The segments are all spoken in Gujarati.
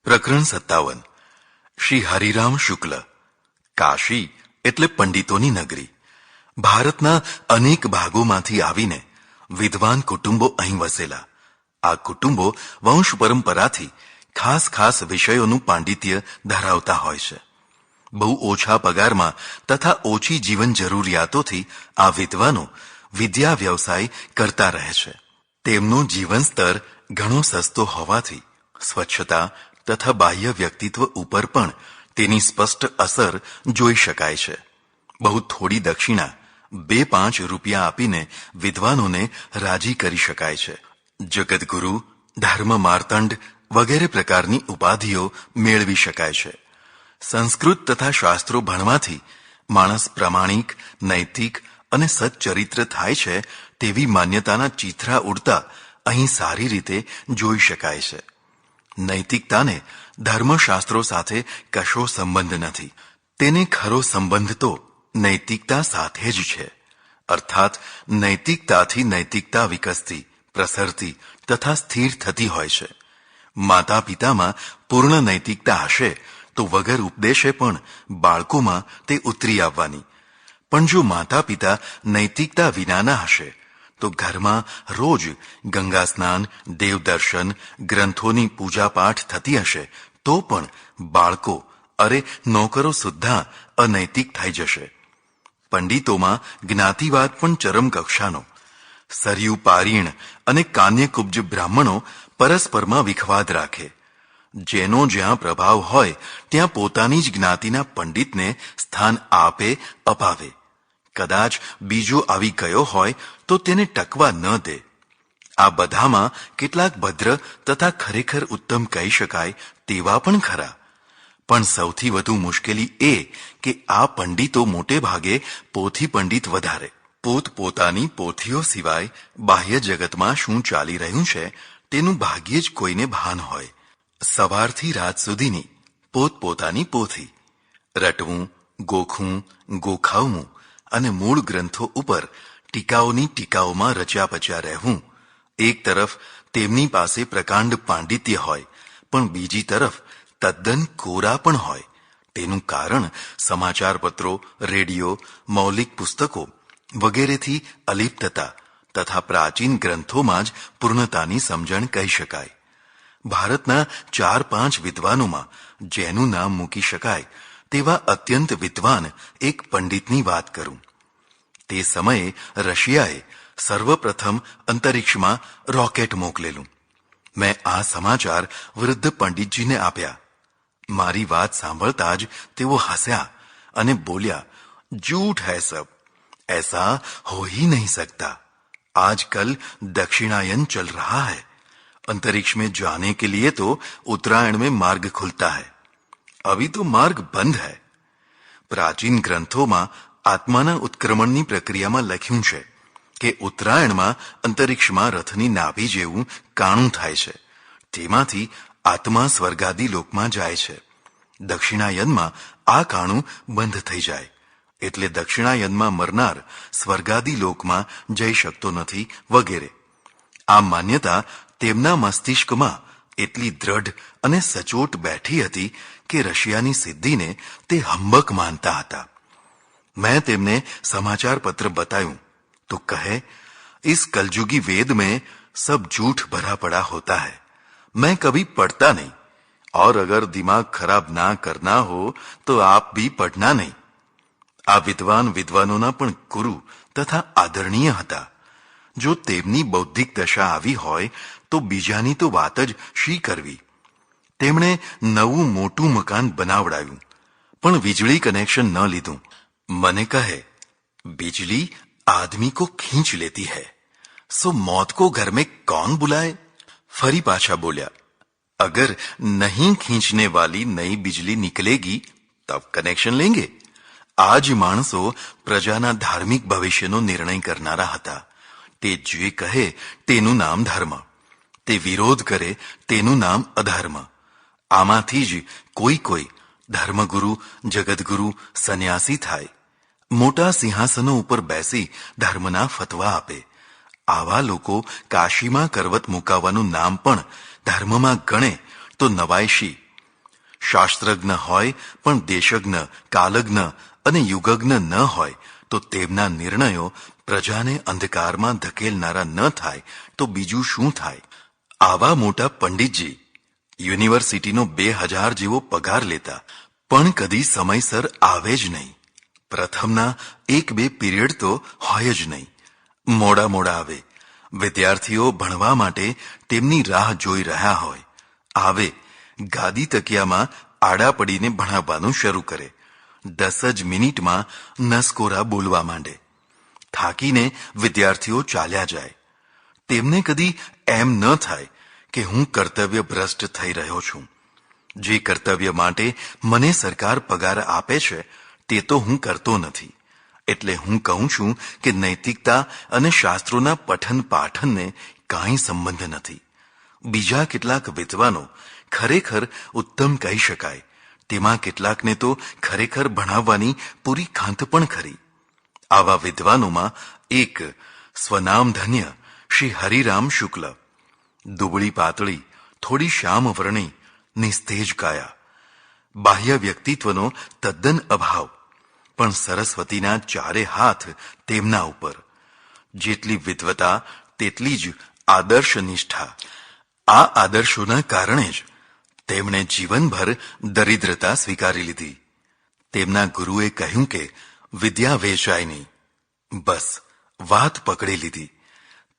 પ્રકરણ 57 શ્રી હરિરામ શુક્લ. કાશી એટલે પંડિતોની નગરી. ભારતના અનેક ભાગોમાંથી આવીને વિદ્વાન કુટુંબો અહીં વસેલા. આ કુટુંબો વંશ પરંપરાથી ખાસ ખાસ વિષયોનું પાંડિત્ય ધરાવતા હોય છે. બહુ ઓછા પગારમાં તથા ઓછી જીવન જરૂરિયાતોથી આ વિદ્વાનો વિદ્યા વ્યવસાય કરતા રહે છે. તેમનું જીવન સ્તર ઘણો સસ્તો હોવાથી સ્વચ્છતા તથા બાહ્ય વ્યક્તિત્વ ઉપર પણ તેની સ્પષ્ટ અસર જોઈ શકાય છે. બહુ થોડી દક્ષિણા 2-5 રૂપિયા આપીને વિદ્વાનોને રાજી કરી શકાય છે. જગદગુરુ, ધર્મ માર્તંડ વગેરે પ્રકારની ઉપાધિઓ મેળવી શકાય છે. સંસ્કૃત તથા શાસ્ત્રો ભણવાથી માણસ પ્રમાણિક, નૈતિક અને સચ્ચરિત્ર થાય છે તેવી માન્યતાના ચીથરા ઉડતા અહીં સારી રીતે જોઈ શકાય છે. નૈતિકતાને ધર્મશાસ્ત્રો સાથે કશો સંબંધ નથી. તેને ખરો સંબંધ તો નૈતિકતા સાથે જ છે. અર્થાત નૈતિકતાથી નૈતિકતા વિકસતી, પ્રસરતી તથા સ્થિર થતી હોય છે. માતા પિતામાં પૂર્ણ નૈતિકતા હશે તો વગર ઉપદેશે પણ બાળકોમાં તે ઉતરી આવવાની. પણ જો માતા પિતા નૈતિકતા વિનાના હશે તો ઘરમાં રોજ ગંગા સ્નાન, દેવદર્શન, ગ્રંથોની પૂજાપાઠ થતી હશે તો પણ બાળકો, અરે નોકરો સુદ્ધા અનૈતિક થઈ જશે. પંડિતોમાં જ્ઞાતિવાદ પણ ચરમ કક્ષાનો. સરયુ પારીણ અને કાન્યકુબ્જ બ્રાહ્મણો પરસ્પરમાં વિખવાદ રાખે. જેનો જ્યાં પ્રભાવ હોય ત્યાં પોતાની જ જ્ઞાતિના પંડિતને સ્થાન આપે અપાવે. કદાચ બીજો આવી ગયો હોય તો તેને ટકવા ન દે. આ બધામાં કેટલાક ભદ્ર તથા ખરેખર ઉત્તમ કહી શકાય તેવા પણ ખરા. પણ સૌથી વધુ મુશ્કેલી એ કે આ પંડિતો મોટે ભાગે પોથી પંડિત વધારે. પોતપોતાની પોથીઓ સિવાય બાહ્ય જગતમાં શું ચાલી રહ્યું છે તેનું ભાગ્યે જ કોઈને ભાન હોય. સવારથી રાત સુધીની પોતપોતાની પોથી. રટવું, ગોખવું, ગોખાવવું અને મૂળ ગ્રંથો ઉપર ટીકાઓની ટીકાઓમાં રચ્યા પચ્યા રહેવું. એક તરફ તેમની પાસે પ્રકાંડ પાંડિત્ય હોય પણ બીજી તરફ તદ્દન કોરા પણ હોય. તેનું કારણ સમાચાર પત્રો, રેડિયો, મૌલિક પુસ્તકો વગેરેથી અલિપ્તતા તથા પ્રાચીન ગ્રંથોમાં જ પૂર્ણતાની સમજણ કહી શકાય. ભારતના 4-5 વિદ્વાનોમાં જેનું નામ મૂકી શકાય તેવા અત્યંત વિદ્વાન એક પંડિતની વાત કરું. તે સમયે રશિયાએ સર્વપ્રથમ અંતરિક્ષમાં રોકેટ મોકલેલું. મેં આ સમાચાર વૃદ્ધ પંડિતજીને આપ્યા. મારી વાત સાંભળતા જ તેઓ હસ્યા અને બોલ્યા, झूठ है सब, ऐसा हो ही नहीं सकता. आजकल दक्षिणायन चल रहा है. अंतरिक्ष में जाने के लिए तो उत्तरायण में मार्ग खुलता है. अभी तो मार्ग बंद है. प्राचीन ग्रंथों में आत्माना उत्क्रमणની પ્રક્રિયામાં લખ્યું છે કે ઉત્તરાયણમાં અંતરિક્ષમાં રથની નાભી જેવું કાણું થાય છે. તેમાંથી આત્મા સ્વર્ગાદી લોકમાં જાય છે. દક્ષિણાયનમાં આ કાણું બંધ થઈ જાય એટલે દક્ષિણાયનમાં મરનાર સ્વર્ગાદી લોકમાં જઈ શકતો નથી વગેરે. આ માન્યતા તેમના મસ્તિષ્કમાં એટલી દ્રઢ અને સચોટ બેઠી હતી કે રશિયાની સિદ્ધિને તે હંબક માનતા હતા. मैं तेमने समाचार पत्र बतायूं तो कहे, इस कलयुगी वेद में सब झूठ भरा पड़ा होता है. मैं कभी पढ़ता नहीं और अगर दिमाग खराब ना करना हो तो आप भी पढ़ना नहीं. આ વિદ્વાન વિદ્વાનોના પણ ગુરુ તથા આદરણીય હતા. જો તેમની બૌદ્ધિક દશા આવી હોય તો બીજાની તો વાત જ શી કરવી. તેમણે નવું મોટું મકાન બનાવડાવ્યું પણ વીજળી કનેક્શન ન લીધું. મને કહે, बिजली आदमी को खींच लेती है, सो मौत को घर में कौन बुलाए. फरी पाछा बोल्या, अगर नहीं खींचने वाली नई बिजली निकलेगी तब कनेक्शन लेंगे. आज माणसो प्रजाना धार्मिक भविष्यનો નિર્ણય કરનારા હતા. તે જે કહે તેનું નામ ધર્મ, તે વિરોધ કરે તેનું નામ અધર્મ. આમાંથી જ કોઈ ધર્મગુરુ, જગદગુરુ, સંન્યાસી થાય. મોટા સિંહાસનો ઉપર બેસી ધર્મના ફતવા આપે. આવા લોકો કાશીમાં કરવત મુકાવાનું નામ પણ ધર્મમાં ગણે તો નવાઈશી શાસ્ત્રજ્ઞ હોય પણ દેશજ્ઞ, કાલજ્ઞ અને યુગજ્ઞ ન હોય તો તેમના નિર્ણયો પ્રજાને અંધકારમાં ધકેલનારા ન થાય તો બીજું શું થાય? આવા મોટા પંડિતજી યુનિવર્સિટીનો 2000 જેવો પગાર લેતા પણ કદી સમયસર આવે જ નહીં. પ્રથમના 1-2 પીરિયડ તો હોય જ નહીં. મોડા આવે. વિદ્યાર્થીઓ ભણવા માટે તેમની રાહ જોઈ રહ્યા હોય. આવે, ગાદી તકિયામાં આડા પડીને ભણાવવાનું શરૂ કરે. 10 જ મિનિટમાં નસકોરા બોલવા માંડે. થાકીને વિદ્યાર્થીઓ ચાલ્યા જાય. તેમને કદી એમ ન થાય કે હું કર્તવ્ય ભ્રષ્ટ થઈ રહ્યો છું. જે કર્તવ્ય માટે મને સરકાર પગાર આપે છે તે તો હું કરતો નથી. એટલે હું કહું છું કે નૈતિકતા અને શાસ્ત્રોના પઠન પાઠનને કાંઈ સંબંધ નથી. બીજા કેટલાક વિદ્વાનો ખરેખર ઉત્તમ કહી શકાય. તેમાં કેટલાકને તો ખરેખર ભણાવવાની પૂરી ખાંત પણ ખરી. આવા વિદ્વાનોમાં એક સ્વનામધન્ય શ્રી હરિરામ શુક્લ. દુબળી પાતળી, થોડી શ્યામ વર્ણી, નિસ્તેજ કાયા. બાહ્ય વ્યક્તિત્વનો તદ્દન અભાવ, પણ સરસ્વતીના 4 હાથ તેમના ઉપર. જેટલી વિદ્વતા તેટલી જ આદર્શ નિષ્ઠા. આ આદર્શોના કારણે જ તેમણે જીવનભર દરિદ્રતા સ્વીકારી લીધી. તેમના ગુરુએ કહ્યું કે વિદ્યા વેચાય નહીં. બસ વાત પકડી લીધી.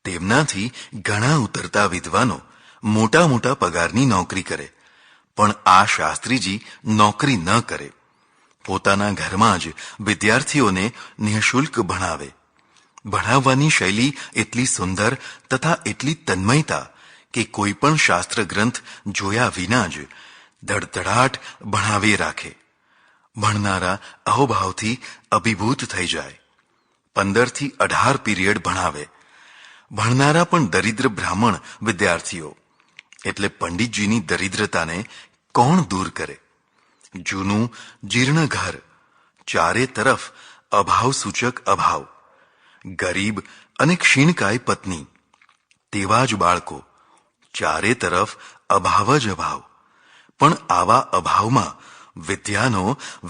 તેમનાથી ઘણા ઉતરતા વિદ્વાનો મોટા પગારની નોકરી કરે, પણ આ શાસ્ત્રીજી નોકરી ન કરે. પોતાના ઘરમાં જ વિદ્યાર્થીઓને નિઃશુલ્ક ભણાવે. ભણાવવાની શૈલી એટલી સુંદર તથા એટલી તન્મયતા કે કોઈ પણ શાસ્ત્ર ગ્રંથ જોયા વિના જ ધડધડાટ ભણાવી રાખે. ભણનારા અહોભાવથી અભિભૂત થઈ જાય. 15 થી 18 પીરિયડ ભણાવે. ભણનારા પણ દરિદ્ર બ્રાહ્મણ વિદ્યાર્થીઓ. એટલે પંડિતજીની દરિદ્રતાને કોણ દૂર કરે? જૂનું જીર્ણ ઘર, 4 તરફ અભાવ સૂચક અભાવ. ગરીબ અને ક્ષીણકાય પત્ની, તેવા જ બાળકો, 4 તરફ અભાવ જ અભાવ. પણ આવા અભાવમાં વિદ્યાનો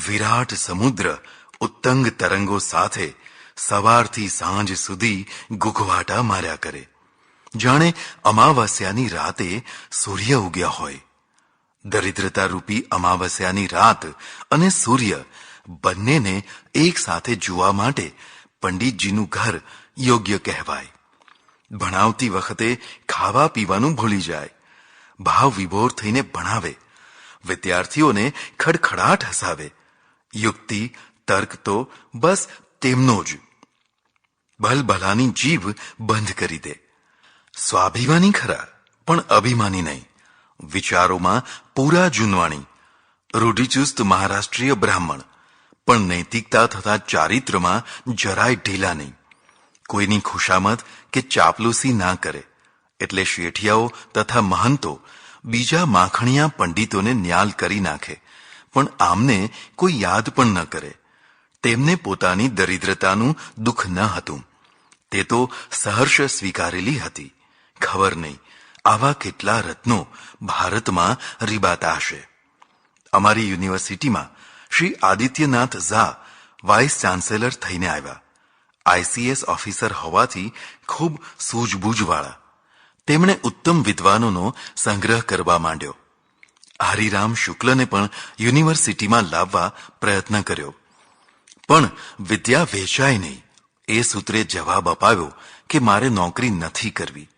વિરાટ સમુદ્ર ઉત્તંગ તરંગો સાથે સવારથી સાંજ સુધી ગુગવાટા માર્યા કરે. જાણે અમાવસ્યાની રાતે સૂર્ય ઉગ્યા હોય. દરિદ્રતા રૂપી અમાવસ્યાની રાત અને સૂર્ય બંનેને એક સાથે જોવા માટે પંડિતજીનું ઘર યોગ્ય કહેવાય. ભણાવતી વખતે ખાવા પીવાનું ભૂલી જાય. ભાવ વિભોર થઈને ભણાવે. વિદ્યાર્થીઓને ખડખડાટ હસાવે. યુક્તિ તર્ક તો બસ તેમનો જ. ભલભલાની જીભ બંધ કરી દે. સ્વાભિમાની ખરા, પણ અભિમાની નહીં. વિચારોમાં પૂરા જૂનવાણી. રૂઢિચુસ્ત મહારાષ્ટ્રીય બ્રાહ્મણ, પણ નૈતિકતા તથા ચારિત્ર્યમાં જરાય ઢીલા નહીં. કોઈની ખુશામત કે ચાપલુસી ના કરે. એટલે શેઠિયાઓ તથા મહંતો બીજા માખણિયા પંડિતોને ન્યાલ કરી નાખે, પણ આમને કોઈ યાદ પણ ન કરે. તેમને પોતાની દરિદ્રતાનું દુઃખ ન હતું. તે તો સહર્ષ સ્વીકારેલી હતી. ખબર નહીં આવા કેટલા રત્નો ભારતમાં રીબાતા હશે. અમારી યુનિવર્સિટીમાં શ્રી આદિત્યનાથ ઝા વાઇસ ચાન્સેલર થઈને આવ્યા. ICS ઓફિસર હોવાથી ખૂબ સૂઝબૂઝવાળા. તેમણે ઉત્તમ વિદ્વાનોનો સંગ્રહ કરવા માંડ્યો. હરિરામ શુક્લને પણ યુનિવર્સિટીમાં લાવવા પ્રયત્ન કર્યો, પણ વિદ્યા વેચાય નહીં એ સૂત્રે જવાબ અપાવ્યો કે મારે નોકરી નથી કરવી.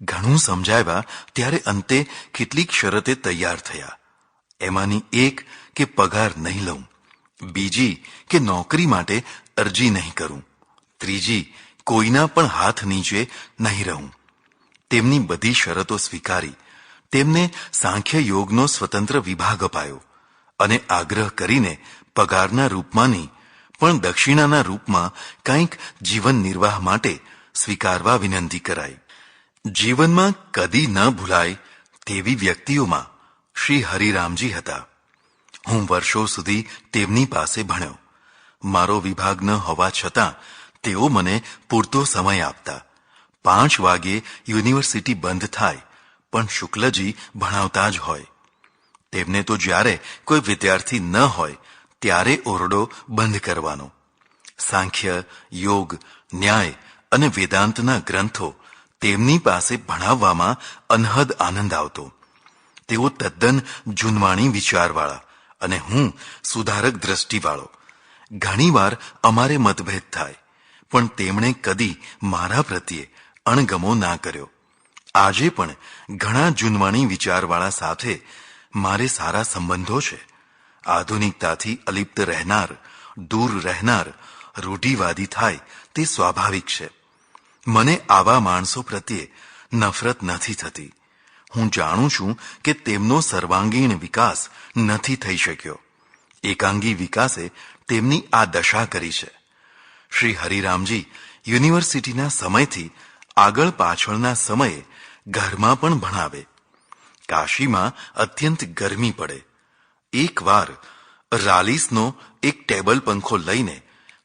ઘણું સમજાવ્યા ત્યારે અંતે કેટલીક શરતે તૈયાર થયા. એમાંની એક કે પગાર નહીં લઉં, બીજી કે નોકરી માટે અરજી નહીં કરું, ત્રીજી કોઈના પણ હાથ નીચે નહીં રહું. તેમની બધી શરતો સ્વીકારી તેમને સાંખ્ય યોગનો સ્વતંત્ર વિભાગ અપાયો અને આગ્રહ કરીને પગારના રૂપમાં નહીં પણ દક્ષિણાના રૂપમાં કંઈક જીવન નિર્વાહ માટે સ્વીકારવા વિનંતી કરાઈ. જીવનમાં કદી ન ભૂલાય તેવી વ્યક્તિઓમાં શ્રી હરિરામજી હતા. હું વર્ષો સુધી તેમની પાસે ભણ્યો. મારો વિભાગ ન હોવા છતાં તેઓ મને પૂરતો સમય આપતા. 5 વાગ્યે યુનિવર્સિટી બંધ થાય પણ શુક્લજી ભણાવતા જ હોય. તેમને તો જ્યારે કોઈ વિદ્યાર્થી ન હોય ત્યારે ઓરડો બંધ કરવાનો. સાંખ્ય, યોગ, ન્યાય અને વેદાંતના ગ્રંથો તેમની પાસે ભણાવવામાં અનહદ આનંદ આવતો. તેઓ તદ્દન જૂનવાણી વિચારવાળા અને હું સુધારક દ્રષ્ટિવાળો. ઘણીવાર અમારે મતભેદ થાય, પણ તેમણે કદી મારા પ્રત્યે અણગમો ના કર્યો. આજે પણ ઘણા જૂનવાણી વિચારવાળા સાથે મારે સારા સંબંધો છે. આધુનિકતાથી અલિપ્ત રહેનાર, દૂર રહેનાર, રૂઢિવાદી થાય તે સ્વાભાવિક છે. મને આવા માણસો પ્રત્યે નફરત નથી થતી. હું જાણું છું કે તેમનો સર્વાંગીણ વિકાસ નથી થઈ શક્યો. એકાંગી વિકાસે તેમની આ દશા કરી છે. શ્રી હરિરામજી યુનિવર્સિટીના સમયથી આગળ પાછળના સમયે ઘરમાં પણ ભણાવે. કાશીમાં અત્યંત ગરમી પડે. એકવાર રાલીસનો એક ટેબલ પંખો લઈને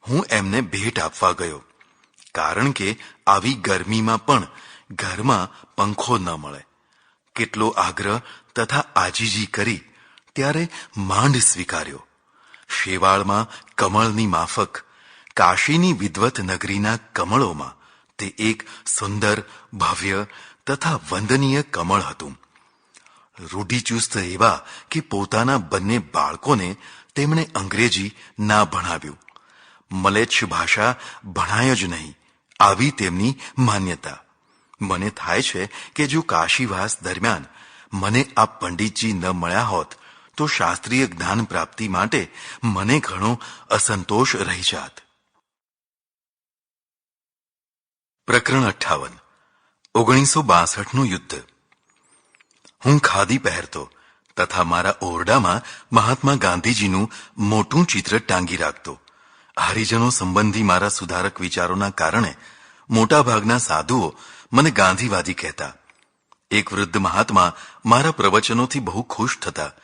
હું એમને ભેટ આપવા ગયો, કારણ કે આવી ગરમીમાં પણ ઘરમાં પંખો ન મળે. કેટલો આગ્રહ તથા આજીજી કરી ત્યારે માંડ સ્વીકાર્યો. શેવાળમાં કમળની માફક કાશીની વિદ્વત નગરીના કમળોમાં તે એક સુંદર, ભવ્ય તથા વંદનીય કમળ હતું. રૂઢિચુસ્ત એવા કે પોતાના બંને બાળકોને તેમણે અંગ્રેજી ના ભણાવ્યું. મલેચ્છ ભાષા ભણાય જ નહીં, આવી તેમની માન્યતા. મને થાય છે કે જો કાશીવાસ દરમિયાન મને આ પંડિતજી ન મળ્યા હોત તો શાસ્ત્રીય જ્ઞાન પ્રાપ્તિ માટે મને ઘણો અસંતોષ રહી જાત. પ્રકરણ 58. 1962નું યુદ્ધ. હું ખાદી પહેરતો તથા મારા ઓરડામાં મહાત્મા ગાંધીજીનું મોટું ચિત્ર ટાંગી રાખતો. હરિજનો સંબંધી મારા સુધારક વિચારોના કારણે મોટાભાગના સાધુઓ મને ગાંધીવાદી કહેતા. એક વૃદ્ધ મહાત્મા મારા પ્રવચનોથી બહુ ખુશ થતા,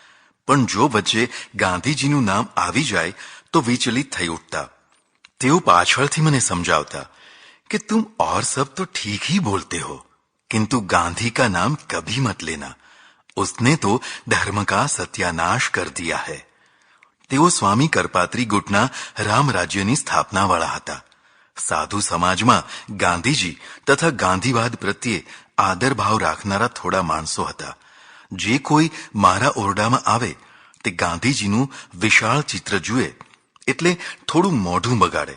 પણ જો વચ્ચે ગાંધીજીનું નામ આવી જાય તો વિચલિત થઈ ઉઠતા. તેઓ પાછળથી મને સમજાવતા कि तुम और सब तो ठीक ही बोलते हो, किंतु गांधी का नाम कभी मत लेना, उसने तो धर्म का सत्यानाश कर दिया है. તેઓ સ્વામી કરપાત્રી ગુટના રામ રાજ્યની સ્થાપના વાળા હતા. સાધુ સમાજમાં ગાંધીજી તથા ગાંધીવાદ પ્રત્યે આદરભાવ રાખનારા થોડા માણસો હતા. જે કોઈ મારા ઓરડામાં આવે તે ગાંધીજીનું વિશાળ ચિત્ર જુએ એટલે થોડું મોઢું બગાડે,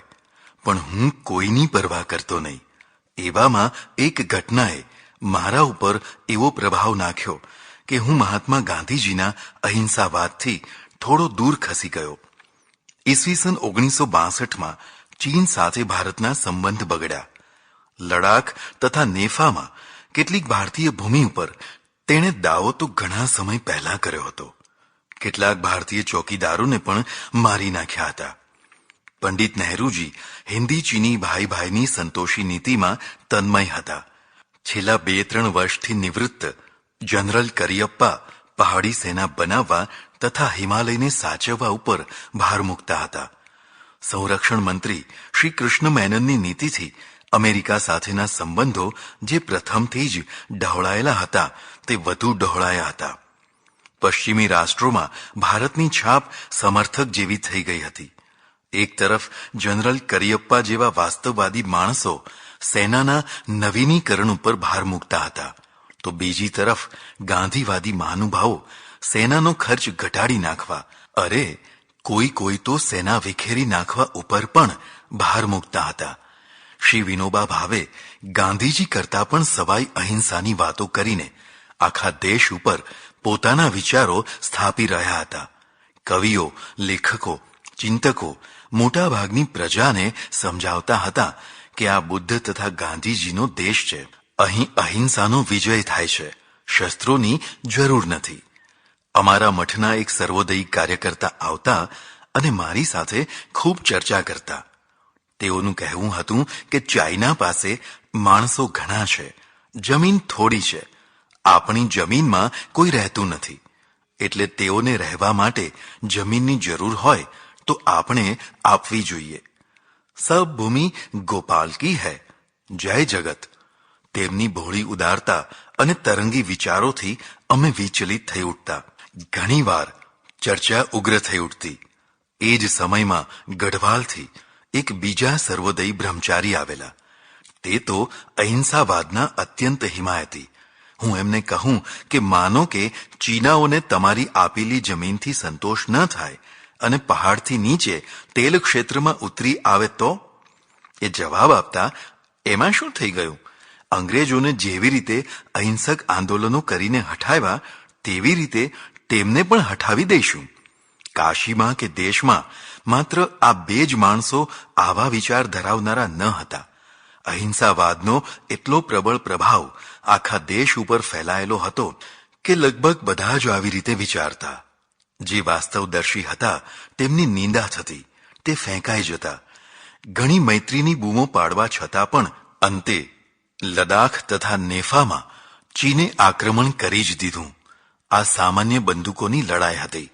પણ હું કોઈની પરવા કરતો નહીં. એવામાં એક ઘટનાએ મારા ઉપર એવો પ્રભાવ નાખ્યો કે હું મહાત્મા ગાંધીજીના અહિંસાવાદથી થોડો દૂર ખસી ગયો. ઈસવીસન 1962માં ચીન સાથે ભારતના સંબંધ બગડ્યા. લડાખ તથા નેફામાં કેટલીક ભારતીય ભૂમિ ઉપર તેણે દાવો તો ઘણા સમય પહેલા કર્યો હતો. કેટલાક ભારતીય ચોકીદારોને પણ મારી નાખ્યા હતા. પંડિત નહેરુજી હિન્દી ચીની ભાઈ ભાઈની સંતોષી નીતિમાં તન્મય હતા. છેલ્લા 2-3 વર્ષથી નિવૃત્ત જનરલ કરિયપ્પા પહાડી સેના બનાવવા તથા હિમાલયને સાચવવા ઉપર ભાર મૂકતા હતા. સંરક્ષણ મંત્રી શ્રી કૃષ્ણ મેનનની નીતિથી અમેરિકા સાથેના સંબંધો જે પ્રથમથી જ ડહોળાયેલા હતા તે વધુ ડહોળાયા હતા. પશ્ચિમી રાષ્ટ્રોમાં ભારતની છાપ સમર્થક જેવી થઈ ગઈ હતી. એક તરફ જનરલ કરિયપ્પા જેવા વાસ્તવવાદી માણસો સેનાના નવીનીકરણ ઉપર ભાર મૂકતા હતા, તો બીજી તરફ ગાંધીવાદી મહાનુભાવો સેનાનો ખર્ચ ઘટાડી નાખવા, અરે કોઈ તો સેના વિખેરી નાખવા ઉપર પણ ભાર મૂકતા હતા. શ્રી વિનોબા ભાવે ગાંધીજી કરતા પણ સવાઈ અહિંસાની વાતો કરીને આખા દેશ ઉપર પોતાના વિચારો સ્થાપી રહ્યા હતા. કવિઓ, લેખકો, ચિંતકો મોટાભાગની પ્રજાને સમજાવતા હતા કે આ બુદ્ધ તથા ગાંધીજીનો દેશ છે. અહીં અહિંસાનો વિજય થાય છે, શસ્ત્રોની જરૂર નથી. અમારા મઠના એક સર્વોદયી કાર્યકર્તા આવતા અને મારી સાથે ખૂબ ચર્ચા કરતા. તેઓનું કહેવું હતું કે ચાઇના પાસે માણસો ઘણા છે, જમીન થોડી છે. આપણી જમીનમાં કોઈ રહેતું નથી, એટલે તેઓને રહેવા માટે જમીનની જરૂર હોય તો આપણે આપવી જોઈએ. સબ ભૂમિ ગોપાલ કી હૈ, જય જગત. તેમની ભોળી ઉદારતા અને તરંગી વિચારોથી અમે વિચલિત થઈ ઉઠતા. ઘણીવાર ચર્ચા ઉગ્ર થઈ ઉઠતી. એ જ સમયમાં ગઢવાલથી એક બીજા સર્વોદયી બ્રહ્મચારી આવેલા. તે તો અહિંસાવાદના અત્યંત હિમાયતી. હું એમને કહું કે માનો કે ચીનાઓને તમારી આપેલી જમીનથી સંતોષ ન થાય અને પહાડથી નીચે તેલ ક્ષેત્રમાં ઉતરી આવે તો? એ જવાબ આપતા, એમાં શું થઈ ગયું? અંગ્રેજોને જેવી રીતે અહિંસક આંદોલનો કરીને હઠાવ્યા તેવી રીતે તેમને પણ હઠાવી દઈશું. કાશીમાં કે દેશમાં માત્ર આ બે જ માણસો આવા વિચાર ધરાવનારા ન હતા. અહિંસાવાદનો એટલો પ્રબળ પ્રભાવ આખા દેશ ઉપર ફેલાયેલો હતો કે લગભગ બધા જ આવી રીતે વિચારતા. જે વાસ્તવદર્શી હતા તેમની નિંદા થતી, તે ફેંકાઈ જતા. ઘણી મૈત્રીની બૂમો પાડવા છતાં પણ અંતે લદાખ તથા નેફામાં ચીને આક્રમણ કરી જ દીધું. આ સામાન્ય બંદૂકોની લડાઈ હતી.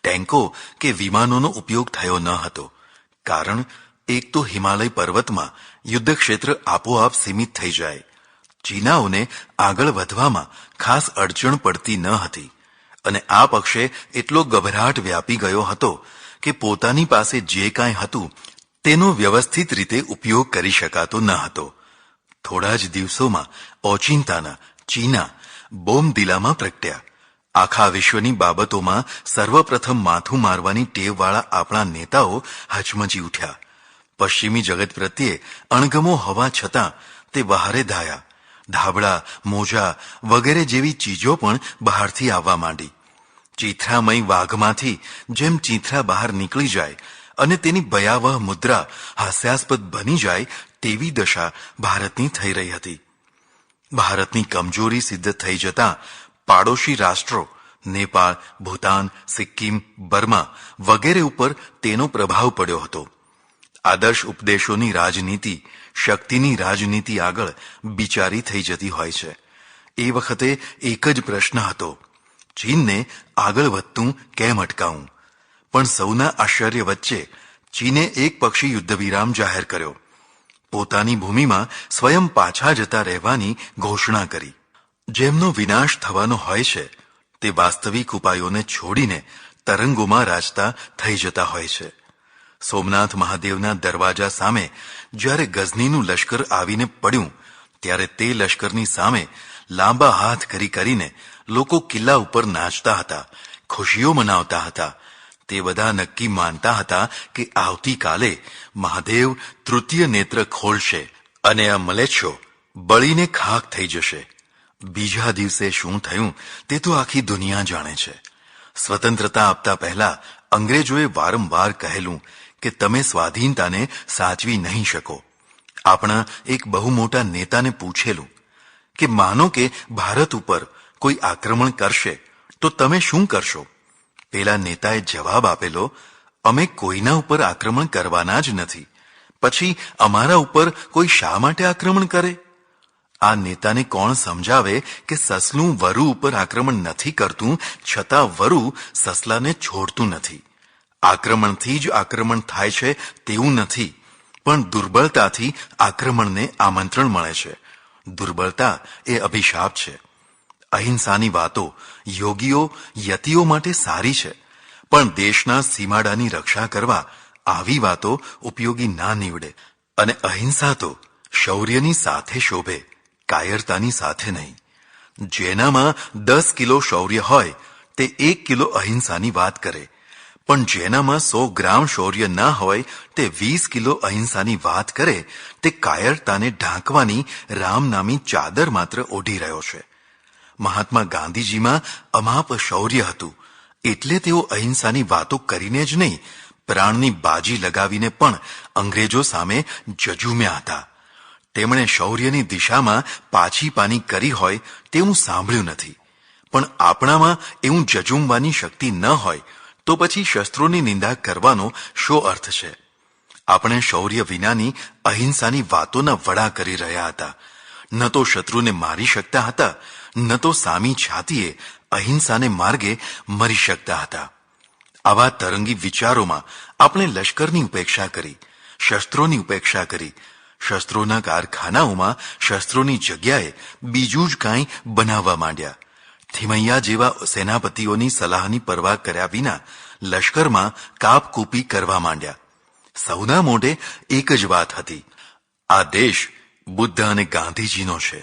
ટેન્કો કે વિમાનોનો ઉપયોગ થયો ન હતો. કારણ એક તો હિમાલય પર્વતમાં યુદ્ધક્ષેત્ર આપોઆપ સીમિત થઈ જાય. ચીનાઓને આગળ વધવામાં ખાસ અડચણ પડતી ન હતી અને આ પક્ષે એટલો ગભરાટ વ્યાપી ગયો હતો કે પોતાની પાસે જે કાંઈ હતું તેનો વ્યવસ્થિત રીતે ઉપયોગ કરી શકાતો ન હતો. થોડા જ દિવસોમાં ઓચિંતાના ચીના બોમ્બદિલામાં પ્રગટ્યા. આખા વિશ્વની બાબતોમાં સર્વપ્રથમ માથું મારવાની ટેવવાળા આપણા નેતાઓ હચમચી ઉઠ્યા. પશ્ચિમી જગત પ્રત્યે અણગમો હોવા છતાં તે વહારે ધાયા. ધાબળા, મોજા વગેરે જેવી ચીજો પણ બહારથી આવવા માંડી. ચીથરામય વાઘમાંથી જેમ ચીથરા બહાર નીકળી જાય અને તેની ભયાવહ મુદ્રા હાસ્યાસ્પદ બની જાય તેવી દશા ભારતની થઈ રહી હતી. ભારતની કમજોરી સિદ્ધ થઈ જતાં પાડોશી રાષ્ટ્રો નેપાળ, ભૂતાન, સિક્કિમ, બર્મા વગેરે ઉપર તેનો પ્રભાવ પડ્યો હતો. આદર્શ ઉપદેશોની રાજનીતિ શક્તિની રાજનીતિ આગળ બિચારી થઈ જતી હોય છે. એ વખતે એક જ પ્રશ્ન હતો, ચીનને આગળ વધતું કેમ અટકાવું? પણ સૌના આશ્ચર્ય વચ્ચે ચીને એક પક્ષી યુદ્ધવિરામ જાહેર કર્યો. પોતાની ભૂમિમાં સ્વયં પાછા જતા રહેવાની ઘોષણા કરી. જેમનો વિનાશ થવાનો હોય છે તે વાસ્તવિક ઉપાયોને છોડીને તરંગોમાં રાચતા થઈ જતા હોય છે. સોમનાથ મહાદેવના દરવાજા સામે જ્યારે ગઝનીનું લશ્કર આવીને પડ્યું ત્યારે તે લશ્કરની સામે લાંબા હાથ કરીને લોકો કિલ્લા ઉપર નાચતા હતા, ખુશીઓ મનાવતા હતા. તે બધા નક્કી માનતા હતા કે આવતીકાલે મહાદેવ તૃતીય નેત્ર ખોલશે અને આ મલેચ્છો બળીને ખાખ થઈ જશે. બીજા દિવસે શું થયું તે તો આખી દુનિયા જાણે છે. સ્વતંત્રતા આપતા પહેલા અંગ્રેજોએ વારંવાર કહેલું કે તમે સ્વાધીનતાને સાચવી નહીં શકો. આપણા એક બહુ મોટા નેતાને પૂછેલું કે માનો કે ભારત ઉપર કોઈ આક્રમણ કરશે તો તમે શું કરશો? પેલા નેતાએ જવાબ આપેલો, અમે કોઈના ઉપર આક્રમણ કરવાના જ નથી, પછી અમારા ઉપર કોઈ શા માટે આક્રમણ કરે? આ નેતાને કોણ સમજાવે કે સસલું વરુ ઉપર આક્રમણ નથી કરતું, છતાં વરુ સસલાને છોડતું નથી. આક્રમણથી જ આક્રમણ થાય છે તેવું નથી, પણ દુર્બળતાથી આક્રમણને આમંત્રણ મળે છે. દુર્બળતા એ અભિશાપ છે. અહિંસાની વાતો યોગીઓ યતિઓ માટે સારી છે, પણ દેશના સીમાડાની રક્ષા કરવા આવી વાતો ઉપયોગી ના નીવડે. અને અહિંસા તો શૌર્યની સાથે શોભે, કાયરતાની સાથે નહીં. જેનામાં 10 કિલો શૌર્ય હોય તે 1 કિલો અહિંસાની વાત કરે, પણ જેનામાં 100 ગ્રામ શૌર્ય ના હોય તે 20 કિલો અહિંસાની વાત કરે તે કાયરતાને ઢાંકવાની રામનામી ચાદર માત્ર ઓઢી રહ્યો છે. મહાત્મા ગાંધીજીમાં અમાપ શૌર્ય હતું એટલે તેઓ અહિંસાની વાતો કરીને જ નહીં, પ્રાણની બાજી લગાવીને પણ અંગ્રેજો સામે જજુમ્યા હતા. તેમણે શૌર્યની દિશામાં પાછી પાની કરી હોય તેવું સાંભળ્યું નથી. પણ આપણામાં એવું જજુમવાની શક્તિ ન હોય તો પછી શસ્ત્રોની નિંદા કરવાનો શો અર્થ છે? આપણે શૌર્ય વિનાની અહિંસાની વાતોના વડા કરી રહ્યા હતા. ન તો શત્રુને મારી શકતા હતા, ન તો સામી છાતીએ અહિંસાને માર્ગે મરી શકતા હતા. આવા તરંગી વિચારોમાં આપણે લશ્કરની ઉપેક્ષા કરી, શસ્ત્રોની ઉપેક્ષા કરી. શસ્ત્રોના કારખાનાઓમાં શસ્ત્રોની જગ્યાએ બીજું જ કાંઈ બનાવવા માંડ્યા. થિમૈયા જેવા સેનાપતિઓની સલાહની પરવા કર્યા વિના લશ્કરમાં કાપકૂપી કરવા માંડ્યા. સૌના મોઢે એક જ વાત હતી, આ દેશ બુદ્ધ અને ગાંધીજીનો છે.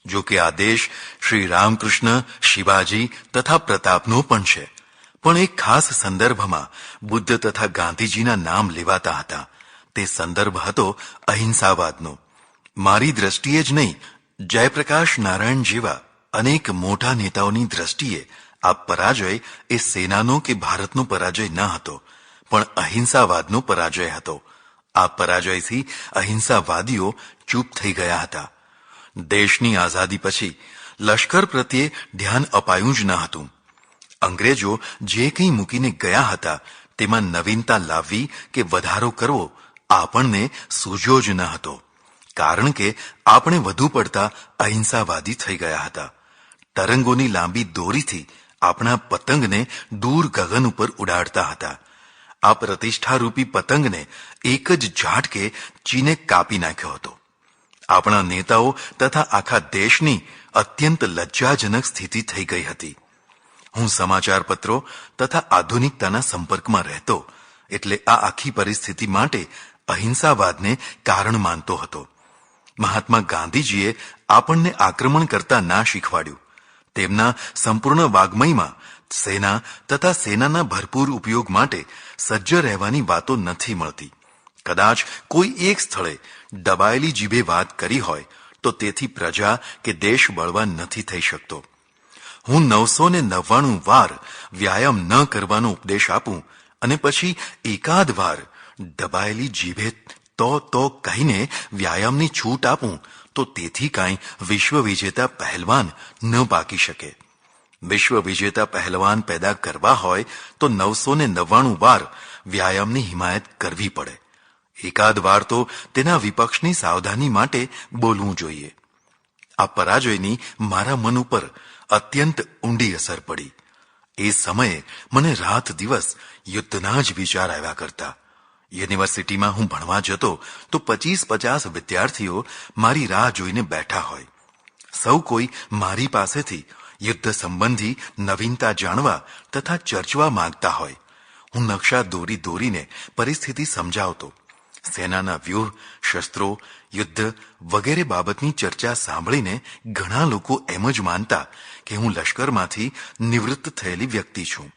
જો કે આ દેશ શ્રી રામકૃષ્ણ, શિવાજી તથા પ્રતાપનો પણ છે, પણ એક ખાસ સંદર્ભમાં બુદ્ધ તથા ગાંધીજીના નામ લેવાતા હતા. તે સંદર્ભ હતો અહિંસાવાદનો. મારી દ્રષ્ટિએ જ નહીં, જયપ્રકાશ નારાયણ જેવા અનેક મોટા નેતાઓની દ્રષ્ટિએ આ પરાજય એ સેનાનો કે ભારતનો પરાજય ન હતો, પણ અહિંસાવાદનો પરાજય હતો. આ પરાજયથી અહિંસાવાદીઓ ચૂપ થઈ ગયા હતા. દેશની આઝાદી પછી લશ્કર પ્રત્યે ધ્યાન અપાયું જ ન હતું. અંગ્રેજો જે કંઈ મૂકીને ગયા હતા તેમાં નવીનતા લાવવી કે વધારો કરવો આપણને સૂઝ્યો જ ન હતો, કારણ કે આપણે વધુ પડતા અહિંસાવાદી થઈ ગયા હતા. તરંગોની લાંબી દોરીથી આપણા પતંગને દૂર ગગન ઉપર ઉડાડતા હતા. આ પ્રતિષ્ઠારૂપી પતંગને એક જ ઝાટકે ચીને કાપી નાખ્યો હતો. આપણા નેતાઓ તથા આખા દેશની અત્યંત લજ્જાજનક સ્થિતિ થઈ ગઈ હતી. હું સમાચાર પત્રો તથા આધુનિકતાના સંપર્કમાં રહેતો, એટલે આ આખી પરિસ્થિતિ માટે અહિંસાવાદને કારણ માનતો હતો. મહાત્મા ગાંધીજીએ આપણને આક્રમણ કરતા ના શીખવાડ્યું. તેમના સંપૂર્ણ વાગ્મયમાં સેના તથા સેનાના ભરપૂર ઉપયોગ માટે સજ્જ રહેવાની વાતો નથી મળતી. કદાચ કોઈ એક સ્થળે દબાયેલી જીભે વાત કરી હોય તો તેથી પ્રજા કે દેશ બળવાન નથી થઈ શકતો. હું 999 વાર વ્યાયામ ન કરવાનો ઉપદેશ આપું અને પછી એકાદ વાર દબાયેલી જીભે તો કહીને વ્યાયામની છૂટ આપું તો તેથી કાંઈ વિશ્વ વિજેતા પહેલવાન ન પાકી શકે. વિશ્વ વિજેતા પહેલવાન પેદા કરવા હોય તો 999 વાર વ્યાયામની હિમાયત કરવી પડે. એકાદ વાર તો તેના વિપક્ષની સાવધાની માટે બોલવું જોઈએ. આ પરાજયની મારા મન ઉપર અત્યંત ઊંડી અસર પડી. એ સમયે મને રાત દિવસ યુદ્ધના જ વિચાર આવ્યા કરતા. યુનિવર્સિટીમાં હું ભણવા જતો તો 50-50 વિદ્યાર્થીઓ મારી રાહ જોઈને બેઠા હોય. સૌ કોઈ મારી પાસેથી યુદ્ધ સંબંધી નવીનતા જાણવા તથા ચર્ચવા માંગતા હોય. હું નકશા દોરીને પરિસ્થિતિ સમજાવતો. સેનાના વ્યૂહ, શસ્ત્રો, યુદ્ધ વગેરે બાબતની ચર્ચા સાંભળીને ઘણા લોકો એમ જ માનતા કે હું લશ્કરમાંથી નિવૃત્ત થયેલી વ્યક્તિ છું.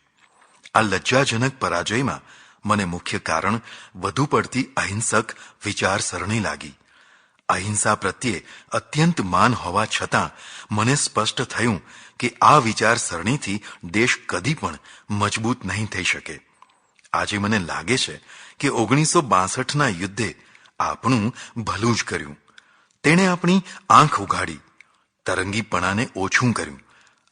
આ લજ્જાજનક પરાજયમાં મને મુખ્ય કારણ વધુ પડતી અહિંસક વિચારસરણી લાગી. અહિંસા પ્રત્યે અત્યંત માન હોવા છતાં મને સ્પષ્ટ થયું કે આ વિચારસરણીથી દેશ કદી પણ મજબૂત નહીં થઈ શકે. આજે મને લાગે છે કે 1962ના યુદ્ધે આપણું ભલું જ કર્યું. તેણે આપણી આંખ ઉઘાડી, તરંગીપણાને ઓછું કર્યું.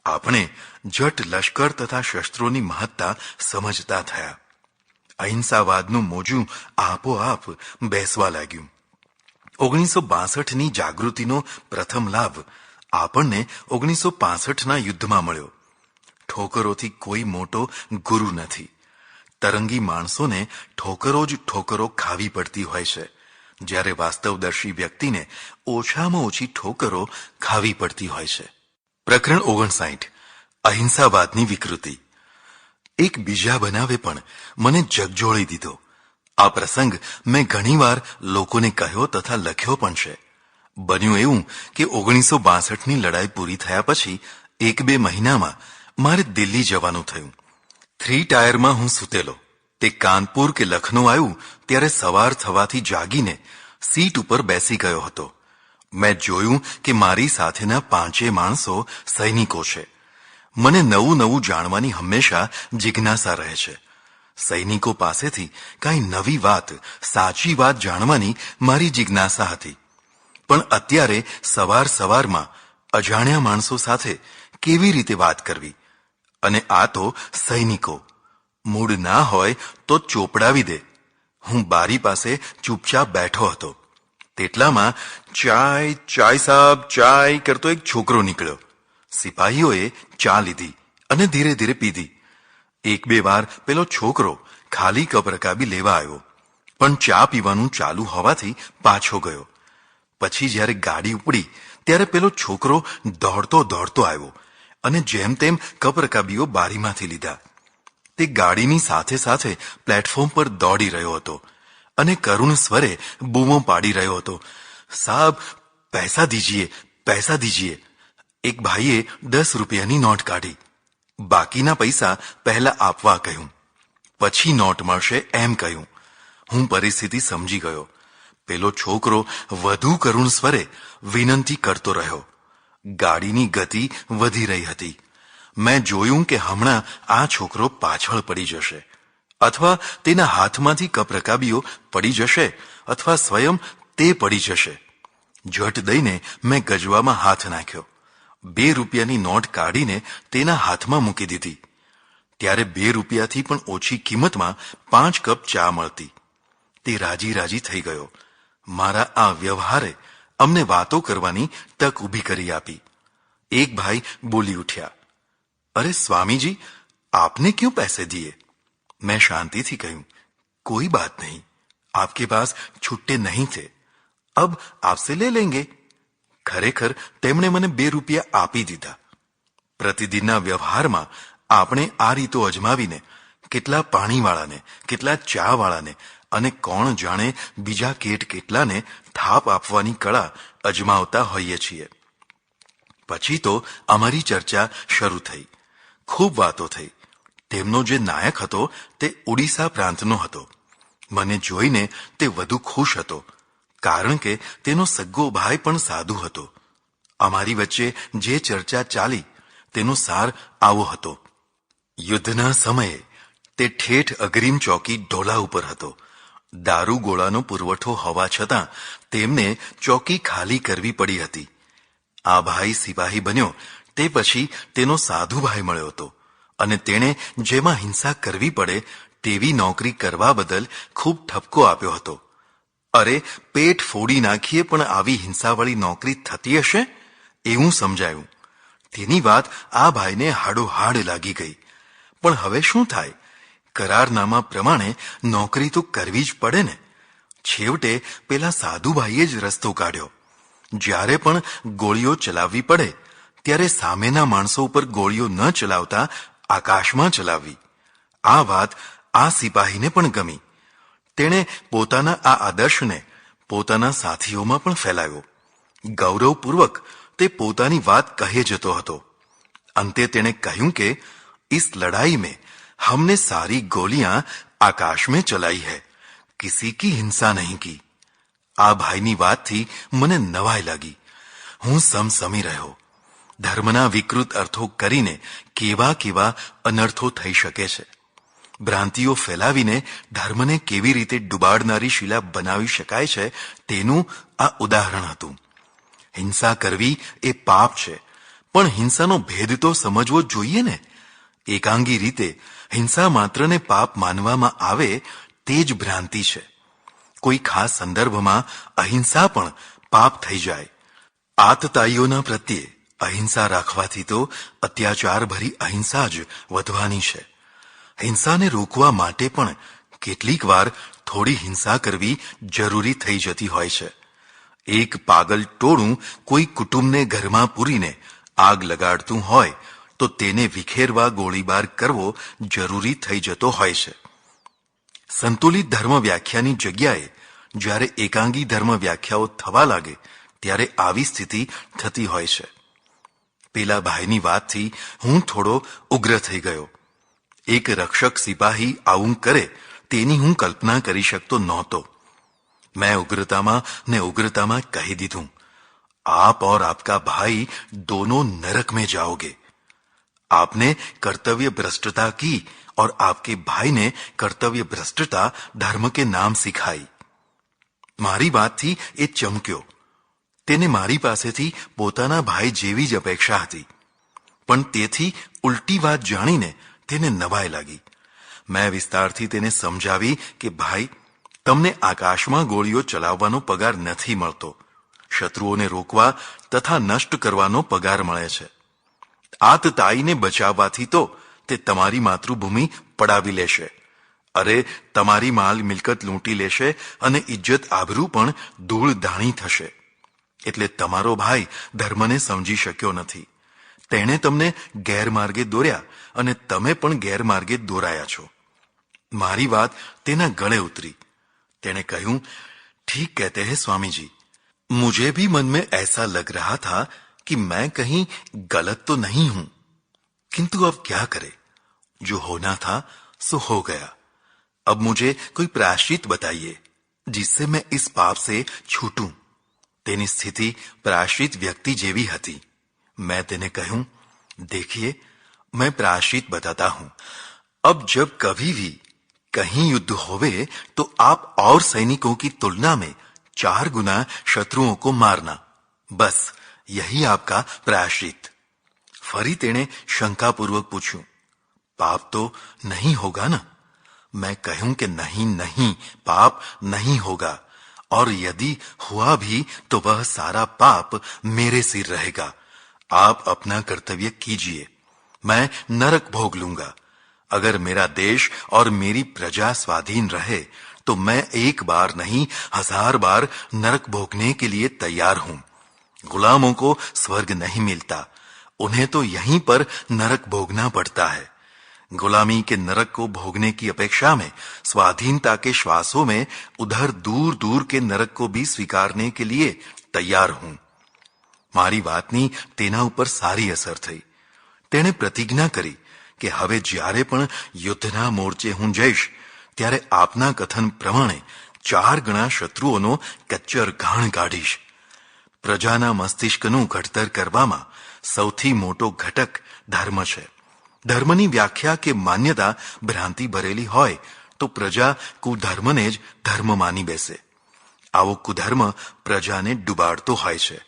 આપણે જટ લશ્કર તથા શસ્ત્રોની મહત્તા સમજતા થયા. અહિંસાવાદનું મોજું આપોઆપ બેસવા લાગ્યું. 1962ની જાગૃતિનો પ્રથમ લાભ આપણને 1965ના યુદ્ધમાં મળ્યો. ઠોકરોથી કોઈ મોટો ગુરુ નથી. તરંગી માણસોને ઠોકરો જ ઠોકરો ખાવી પડતી હોય છે, જ્યારે વાસ્તવદર્શી વ્યક્તિને ઓછામાં ઓછી ઠોકરો ખાવી પડતી હોય છે. પ્રકરણ 59. અહિંસાવાદની વિકૃતિ. એક બીજા બનાવે પણ મને જગજોળી દીધો. આ પ્રસંગ મેં ઘણીવાર લોકોને કહ્યો તથા લખ્યો પણ છે. બન્યું એવું કે 1962ની લડાઈ પૂરી થયા પછી 1-2 મહિનામાં મારે દિલ્હી જવાનું થયું. 3 ટાયરમાં હું સૂતેલો. તે કાનપુર કે લખનૌ આવ્યું ત્યારે સવાર થવાથી જાગીને સીટ ઉપર બેસી ગયો હતો. મેં જોયું કે મારી સાથેના 5 માણસો સૈનિકો છે. મને નવું જાણવાની હંમેશા જિજ્ઞાસા રહે છે. સૈનિકો પાસેથી કાંઈ નવી વાત, સાચી વાત જાણવાની મારી જિજ્ઞાસા હતી. પણ અત્યારે સવારમાં અજાણ્યા માણસો સાથે કેવી રીતે વાત કરવી? અને આ તો સૈનિકો. મૂડ ના હોય તો ચોપડાવી દે. હું બારી પાસે ચૂપચાપ બેઠો હતો. તેટલામાં ચાય સાબ ચાય કરતો એક છોકરો નીકળ્યો. સિપાહીઓએ ચા લીધી અને ધીરે ધીરે પીધી. 1-2 વાર પેલો છોકરો ખાલી કપ રકાબી લેવા આવ્યો, પણ ચા પીવાનું ચાલુ હોવાથી પાછો ગયો. પછી જ્યારે ગાડી ઉપડી ત્યારે પેલો છોકરો દોડતો આવ્યો અને જેમ તેમ કપ રકાબીઓ બારીમાંથી લીધા. તે ગાડીની સાથે સાથે પ્લેટફોર્મ પર દોડી રહ્યો હતો અને કરુણ સ્વરે બૂમો પાડી રહ્યો હતો, સાબ પૈસા દીજીએ, પૈસા દીજીએ. એક ભાઈએ 10 રૂપિયાની નોટ કાઢી. બાકીના પૈસા પહેલા આપવા કહ્યું, પછી નોટ મળશે એમ કહ્યું. હું પરિસ્થિતિ સમજી ગયો. પેલો છોકરો વધુ કરુણ સ્વરે વિનંતી કરતો રહ્યો. ગાડીની ગતિ વધી રહી હતી. મેં જોયું કે હમણાં આ છોકરો પાછળ પડી જશે, અથવા તેના હાથમાંથી કપ રકાબીઓ પડી જશે, અથવા સ્વયં તે પડી જશે. ઝટ દઈને મેં ગજવામાં હાથ નાખ્યો. 2 રૂપિયાની નોટ કાઢીને તેના હાથમાં મૂકી દીધી. ત્યારે 2 રૂપિયાથી પણ ઓછી કિંમતમાં 5 કપ ચા મળતી. તે રાજી રાજી થઈ ગયો. મારા આ વ્યવહારે અમને વાતો કરવાની તક ઊભી કરી આપી. એક ભાઈ બોલી ઉઠ્યા, અરે સ્વામીજી, આપને ક્यों पैसे दिए? मैं शांतिથી કહ્યું, कोई बात नहीं, आपके पास छुट्टे नहीं थे, अब आपसे ले लेंगे. ખરેખર તેમણે મને 2 રૂપિયા આપી દીધા. પ્રતિદિનના વ્યવહારમાં આપણે આ રીતો અજમાવીને કેટલા પાણીવાળાને, કેટલા ચાવાળાને અને કોણ જાણે બીજા કેટલાને થાપ આપવાની કળા અજમાવતા હોઈએ છીએ. પછી તો અમારી ચર્ચા શરૂ થઈ. ખૂબ વાતો થઈ. તેમનો જે નાયક હતો તે ઓડિશા પ્રાંતનો હતો. મને જોઈને તે વધુ ખુશ હતો, કારણ કે તેનો સગ્ગો ભાઈ પણ સાધુ હતો. અમારી વચ્ચે જે ચર્ચા ચાલી તેનો સાર આવો હતો. યુદ્ધના સમયે તે ઠેઠ અગ્રીમ ચોકી ઢોલા ઉપર હતો. દારૂ ગોળાનો પુરવઠો હોવા છતાં તેમને ચોકી ખાલી કરવી પડી હતી. આ ભાઈ સિપાહી બન્યો તે પછી તેનો સાધુ ભાઈ મળ્યો હતો અને તેણે જેમાં હિંસા કરવી પડે તેવી નોકરી કરવા બદલ ખૂબ ઠપકો આપ્યો હતો. અરે, પેટ ફોડી નાખીએ પણ આવી હિંસાવાળી નોકરી થતી હશે એવું સમજાયું. તેની વાત આ ભાઈને હાડોહાડ લાગી ગઈ. પણ હવે શું થાય? કરારનામા પ્રમાણે નોકરી તો કરવી જ પડે ને. છેવટે પેલા સાધુભાઈએ જ રસ્તો કાઢ્યો. જ્યારે પણ ગોળીઓ ચલાવવી પડે ત્યારે સામેના માણસો ઉપર ગોળીઓ ન ચલાવતા આકાશમાં ચલાવવી. આ વાત આ સિપાહીને પણ ગમી. તેણે પોતાના આ આદર્શને પોતાના સાથીઓમાં પણ ફેલાવ્યો. ગૌરવપૂર્વક તે પોતાની વાત કહે જતો હતો. અંતે તેણે કહ્યું કે इस लड़ाई में हमने सारी गोलियां आकाश में चलाई है, किसी की हिंसा नहीं की. આ ભાઈની વાતથી મને નવાઈ લાગી. હું સમસમી રહ્યો. ધર્મના વિકૃત અર્થો કરીને કેવા કેવા અનર્થો થઈ શકે છે. ભ્રાંતિઓ ફેલાવીને ધર્મને કેવી રીતે ડુબાડનારી શિલા બનાવી શકાય છે તેનું આ ઉદાહરણ હતું. હિંસા કરવી એ પાપ છે, પણ હિંસાનો ભેદ તો સમજવો જોઈએ ને. એકાંગી રીતે હિંસા માત્રને પાપ માનવામાં આવે તે જ ભ્રાંતિ છે. કોઈ ખાસ સંદર્ભમાં અહિંસા પણ પાપ થઈ જાય. આતતાઈઓના પ્રત્યે અહિંસા રાખવાથી તો અત્યાચાર ભરી અહિંસા જ વધવાની છે. હિંસાને રોકવા માટે પણ કેટલીક વાર થોડી હિંસા કરવી જરૂરી થઈ જતી હોય છે. એક પાગલ ટોળું કોઈ કુટુંબને ઘરમાં પૂરીને આગ લગાડતું હોય તો તેને વિખેરવા ગોળીબાર કરવો જરૂરી થઈ જતો હોય છે. સંતુલિત ધર્મ વ્યાખ્યાની જગ્યાએ જ્યારે એકાંગી ધર્મ વ્યાખ્યાઓ થવા લાગે ત્યારે આવી સ્થિતિ થતી હોય છે. પેલા ભાઈની વાતથી હું થોડો ઉગ્ર થઈ ગયો. એક રક્ષક સિપાહી આવું કરે તેની હું કલ્પના કરી શકતો નહોતો. મેં ઉગ્રતામાં કહી દીધું, आप और आपका भाई दोनों नरक में जाओगे. आपने कर्तव्य भ्रष्टता की और आपके भाई ने कर्तव्य भ्रष्टता धर्म के नाम सिखाई. મારી વાતથી એ ચમક્યો. તેને મારી પાસેથી પોતાના ભાઈ જેવી જ અપેક્ષા હતી, પણ તેથી ઉલટી વાત જાણીને તેને નવાઈ લાગી. મેં વિસ્તારથી તેને સમજાવી કે ભાઈ, તમને આકાશમાં ગોળીઓ ચલાવવાનો પગાર નથી મળતો. શત્રુઓને રોકવા તથા નષ્ટ કરવાનો પગાર મળે છે. આતતાઈને બચાવવાથી તો તે તમારી માતૃભૂમિ પડાવી લેશે. અરે, તમારી માલ મિલકત લૂંટી લેશે અને ઇજ્જત આબરૂ પણ ધૂળ ધાણી થશે. એટલે તમારો ભાઈ ધર્મને સમજી શક્યો નથી. તેણે તમને ગેરમાર્ગે દોર્યા અને તમે પણ ગેરમાર્ગે દોરાયા છો. મારી વાત તેના गले उतरी. तेने कहूं, ठीक कहते हैं स्वामी जी, मुझे भी मन में ऐसा लग रहा था कि मैं कहीं गलत तो नहीं हूं, किंतु अब क्या करे, जो होना था सो हो गया. अब मुझे कोई प्रायश्चित बताइए जिससे मैं इस पाप से छूटूं. तेनी स्थिति प्रायश्चित व्यक्ति जेवी हती. मैं तेने कहूं, देखिए मैं प्रायश्चित बताता हूं. अब जब कभी भी कहीं युद्ध होवे तो आप और सैनिकों की तुलना में 4 गुना शत्रुओं को मारना. बस यही आपका प्रायश्चित. फरी तेने शंकापूर्वक पूछूं, पाप तो नहीं होगा ना? मैं कहूं कि नहीं नहीं, पाप नहीं होगा, और यदि हुआ भी तो वह सारा पाप मेरे सिर रहेगा. आप अपना कर्तव्य कीजिए, मैं नरक भोग लूंगा. अगर मेरा देश और मेरी प्रजा स्वाधीन रहे तो मैं एक बार नहीं 1000 बार नरक भोगने के लिए तैयार हूं. गुलामों को स्वर्ग नहीं मिलता, उन्हें तो यहीं पर नरक भोगना पड़ता है. गुलामी के नरक को भोगने की अपेक्षा में स्वाधीनता के श्वासों में उधर दूर दूर के नरक को भी स्वीकारने के लिए तैयार हूं. मारी वातनी तेना ऊपर सारी असर थई. तेने प्रतिज्ञा करी કે હવે જ્યારે પણ યુદ્ધના મોરચે હું જઈશ ત્યારે આપના કથન પ્રમાણે 4 ગણા શત્રુઓનો કચ્ચર ઘાણ કાઢીશ. પ્રજાના મસ્તિષ્કનું ઘડતર કરવામાં સૌથી મોટો ઘટક ધર્મ છે. ધર્મની વ્યાખ્યા કે માન્યતા ભ્રાંતિ ભરેલી હોય તો પ્રજા કુધર્મને જ ધર્મ માની બેસે. આવો કુધર્મ પ્રજાને ડૂબાડતો હોય છે.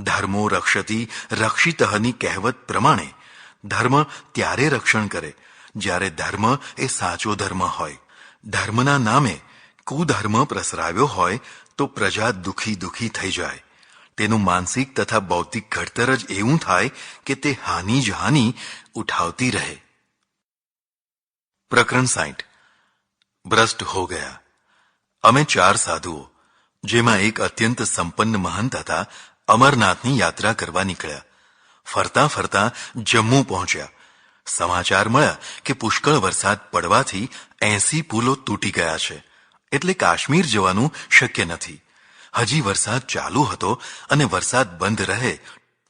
ધર્મો રક્ષતી રક્ષિતઃની કહેવત પ્રમાણે ધર્મ ત્યારે રક્ષણ કરે જ્યારે ધર્મ એ સાચો ધર્મ હોય. ધર્મના નામે કુધર્મ પ્રસરાવ્યો હોય તો પ્રજા દુખી દુખી થઈ જાય. તેનું માનસિક તથા બૌદ્ધિક ઘડતર જ એવું થાય કે તે હાનિ જ હાનિ ઉઠાવતી રહે. પ્રકરણ 60. ભ્રષ્ટ હો ગયા. અમે 4 સાધુઓ, જેમાં એક અત્યંત સંપન્ન મહંત હતા, અમરનાથની યાત્રા કરવા નીકળ્યા. ફરતા ફરતા જમ્મુ પહોંચ્યા. સમાચાર મળ્યા કે પુષ્કળ વરસાદ પડવાથી 80 પુલો તૂટી ગયા છે, એટલે કાશ્મીર જવાનું શક્ય નથી. હજી વરસાદ ચાલુ હતો અને વરસાદ બંધ રહે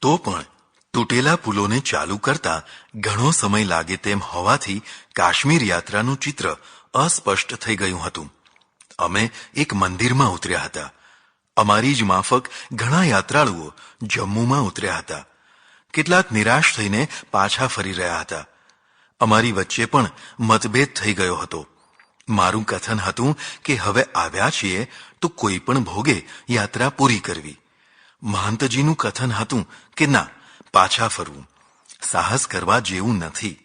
તો પણ તૂટેલા પુલોને ચાલુ કરતા ઘણો સમય લાગે તેમ હોવાથી કાશ્મીર યાત્રાનું ચિત્ર અસ્પષ્ટ થઈ ગયું હતું. અમે એક મંદિરમાં ઉતર્યા હતા. અમારી જ માફક ઘણા યાત્રાળુઓ જમ્મુમાં ઉતર્યા હતા. કેટલાક નિરાશ થઈને પાછા ફરી રહ્યા હતા. અમારી વચ્ચે પણ મતભેદ થઈ ગયો હતો. મારું કથન હતું કે હવે આવ્યા છીએ તો કોઈ પણ ભોગે યાત્રા પૂરી કરવી. મહંતજીનું કથન હતું કે ના, પાછા ફરવું. સાહસ કરવા જેવું નથી.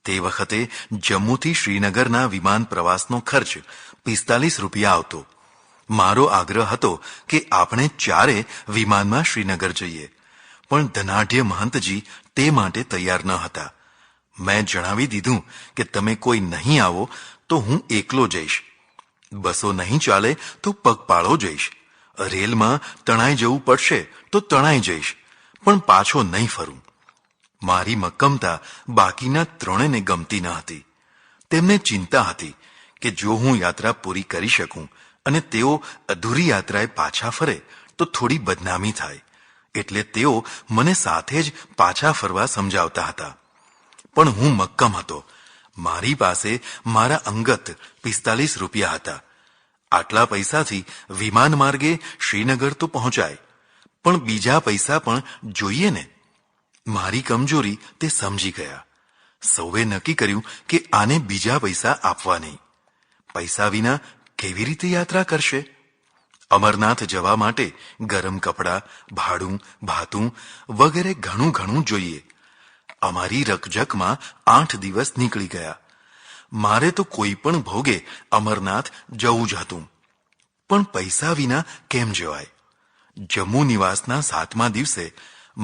તે વખતે જમ્મુથી શ્રીનગરના વિમાન પ્રવાસનો ખર્ચ 45 રૂપિયા આવતો. મારો આગ્રહ હતો કે આપણે 4 વિમાનમાં શ્રીનગર જઈએ, પણ ધનાઢ્ય મહંતજી તે માટે તૈયાર ન હતા. મેં જણાવી દીધું કે તમે કોઈ નહીં આવો તો હું એકલો જઈશ. બસો નહીં ચાલે તો પગપાળો જઈશ. રેલમાં તણાઈ જવું પડશે તો તણાઈ જઈશ, પણ પાછો નહીં ફરું. મારી મક્કમતા બાકીના 3ને ગમતી ન હતી. તેમને ચિંતા હતી કે જો હું યાત્રા પૂરી કરી શકું અને તેઓ અધૂરી યાત્રાએ પાછા ફરે તો થોડી બદનામી થાય, એટલે તેઓ મને સાથે જ પાછા ફરવા સમજાવતા હતા. પણ હું મક્કમ હતો. મારી પાસે મારા અંગત 45 રૂપિયા હતા. આટલા પૈસાથી વિમાન માર્ગે શ્રીનગર તો પહોંચાય, પણ બીજા પૈસા પણ જોઈએ ને. મારી કમજોરી તે સમજી ગયા. સૌએ નક્કી કર્યું કે આને બીજા પૈસા આપવા નહીં. પૈસા વિના કેવી રીતે યાત્રા કરશે? અમરનાથ જવા માટે ગરમ કપડાં, ભાડું, ભાતું વગેરે ઘણું ઘણું જોઈએ. અમારી રકઝકમાં 8 દિવસ નીકળી ગયા. મારે તો કોઈ પણ ભોગે અમરનાથ જવું જ હતું, પણ પૈસા વિના કેમ જવાય? જમ્મુ નિવાસના 7મા દિવસે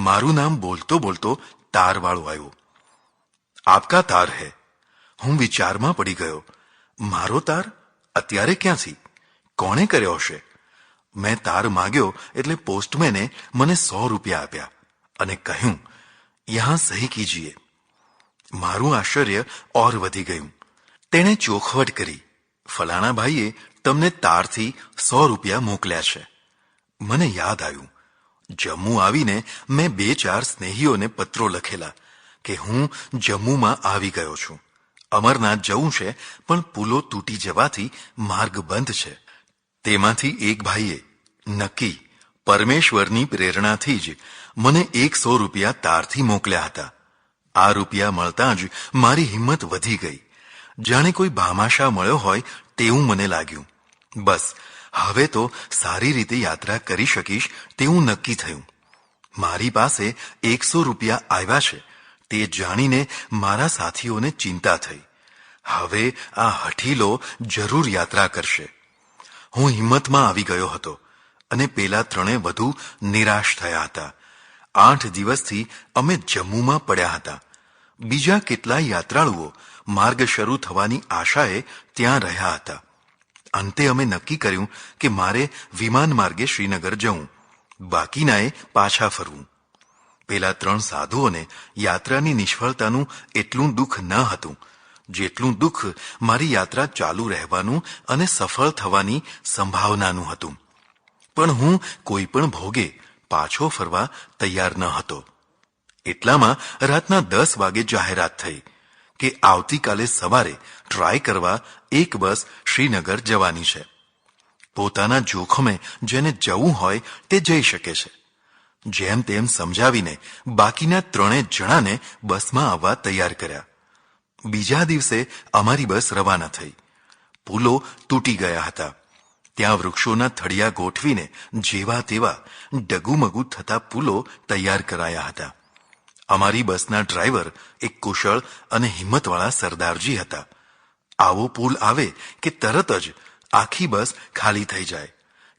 મારું નામ બોલતો બોલતો તારવાળો આવ્યો. આપકા તાર હૈ. હું વિચારમાં પડી ગયો. મારો તાર અત્યારે ક્યાંથી? કોણે કર્યો હશે? મેં તાર માગ્યો એટલે પોસ્ટમેને મને 100 રૂપિયા આપ્યા અને કહ્યું, યહાં સહી કીજીએ. મારું આશ્ચર્ય ઓર વધી ગયું. તેણે ચોખવટ કરી, ફલાણા ભાઈએ તમને તારથી 100 રૂપિયા મોકલ્યા છે. મને યાદ આવ્યું, જમ્મુ આવીને મેં 2-4 સ્નેહીઓને પત્રો લખેલા કે હું જમ્મુમાં આવી ગયો છું. અમરનાથ જવું છે, પણ પુલો તૂટી જવાથી માર્ગ બંધ છે. તેમાંથી એક ભાઈએ નક્કી પરમેશ્વરની પ્રેરણાથી જ મને 100 રૂપિયા તારથી મોકલ્યા હતા. આ રૂપિયા મળતા જ મારી હિંમત વધી ગઈ. જાણે કોઈ ભામાશા મળ્યો હોય તેવું મને લાગ્યું. બસ હવે તો સારી રીતે યાત્રા કરી શકીશ તેવું નક્કી થયું. મારી પાસે 100 રૂપિયા આવ્યા છે તે જાણીને મારા સાથીઓને ચિંતા થઈ. હવે આ હઠીલો જરૂર યાત્રા કરશે. હું હિંમતમાં આવી ગયો હતો અને પેલા 3 વધુ નિરાશ થયા હતા. 8 દિવસથી અમે જમ્મુમાં પડ્યા હતા. બીજા કેટલાય યાત્રાળુઓ માર્ગ શરૂ થવાની આશાએ ત્યાં રહ્યા હતા. અંતે અમે નક્કી કર્યું કે મારે વિમાન માર્ગે શ્રીનગર જવું, બાકીનાએ પાછા ફરવું. પેલા 3 સાધુઓને યાત્રાની નિષ્ફળતાનું એટલું દુઃખ ન હતું જેટલું દુઃખ મારી યાત્રા ચાલુ રહેવાનું અને સફળ થવાની સંભાવનાનું હતું. પણ હું કોઈ પણ ભોગે પાછો ફરવા તૈયાર ન હતો. એટલામાં રાતના 10 વાગે જાહેરાત થઈ કે આવતીકાલે સવારે ટ્રાય કરવા એક બસ શ્રીનગર જવાની છે. પોતાના જોખમે જેને જવું હોય તે જઈ શકે છે. જેમ તેમ સમજાવીને બાકીના 3 જણાને બસમાં આવવા તૈયાર કર્યા. બીજા દિવસે અમારી બસ રવાના થઈ. પુલો તૂટી ગયા હતા. ત્યાં વૃક્ષોના થડિયા ગોઠવીને જેવા તેવા ડગુમગુ થતા પુલો તૈયાર કરાયા હતા. અમારી બસના ડ્રાઈવર એક કુશળ અને હિંમતવાળા સરદારજી હતા. આવો પુલ આવે કે તરત જ આખી બસ ખાલી થઈ જાય,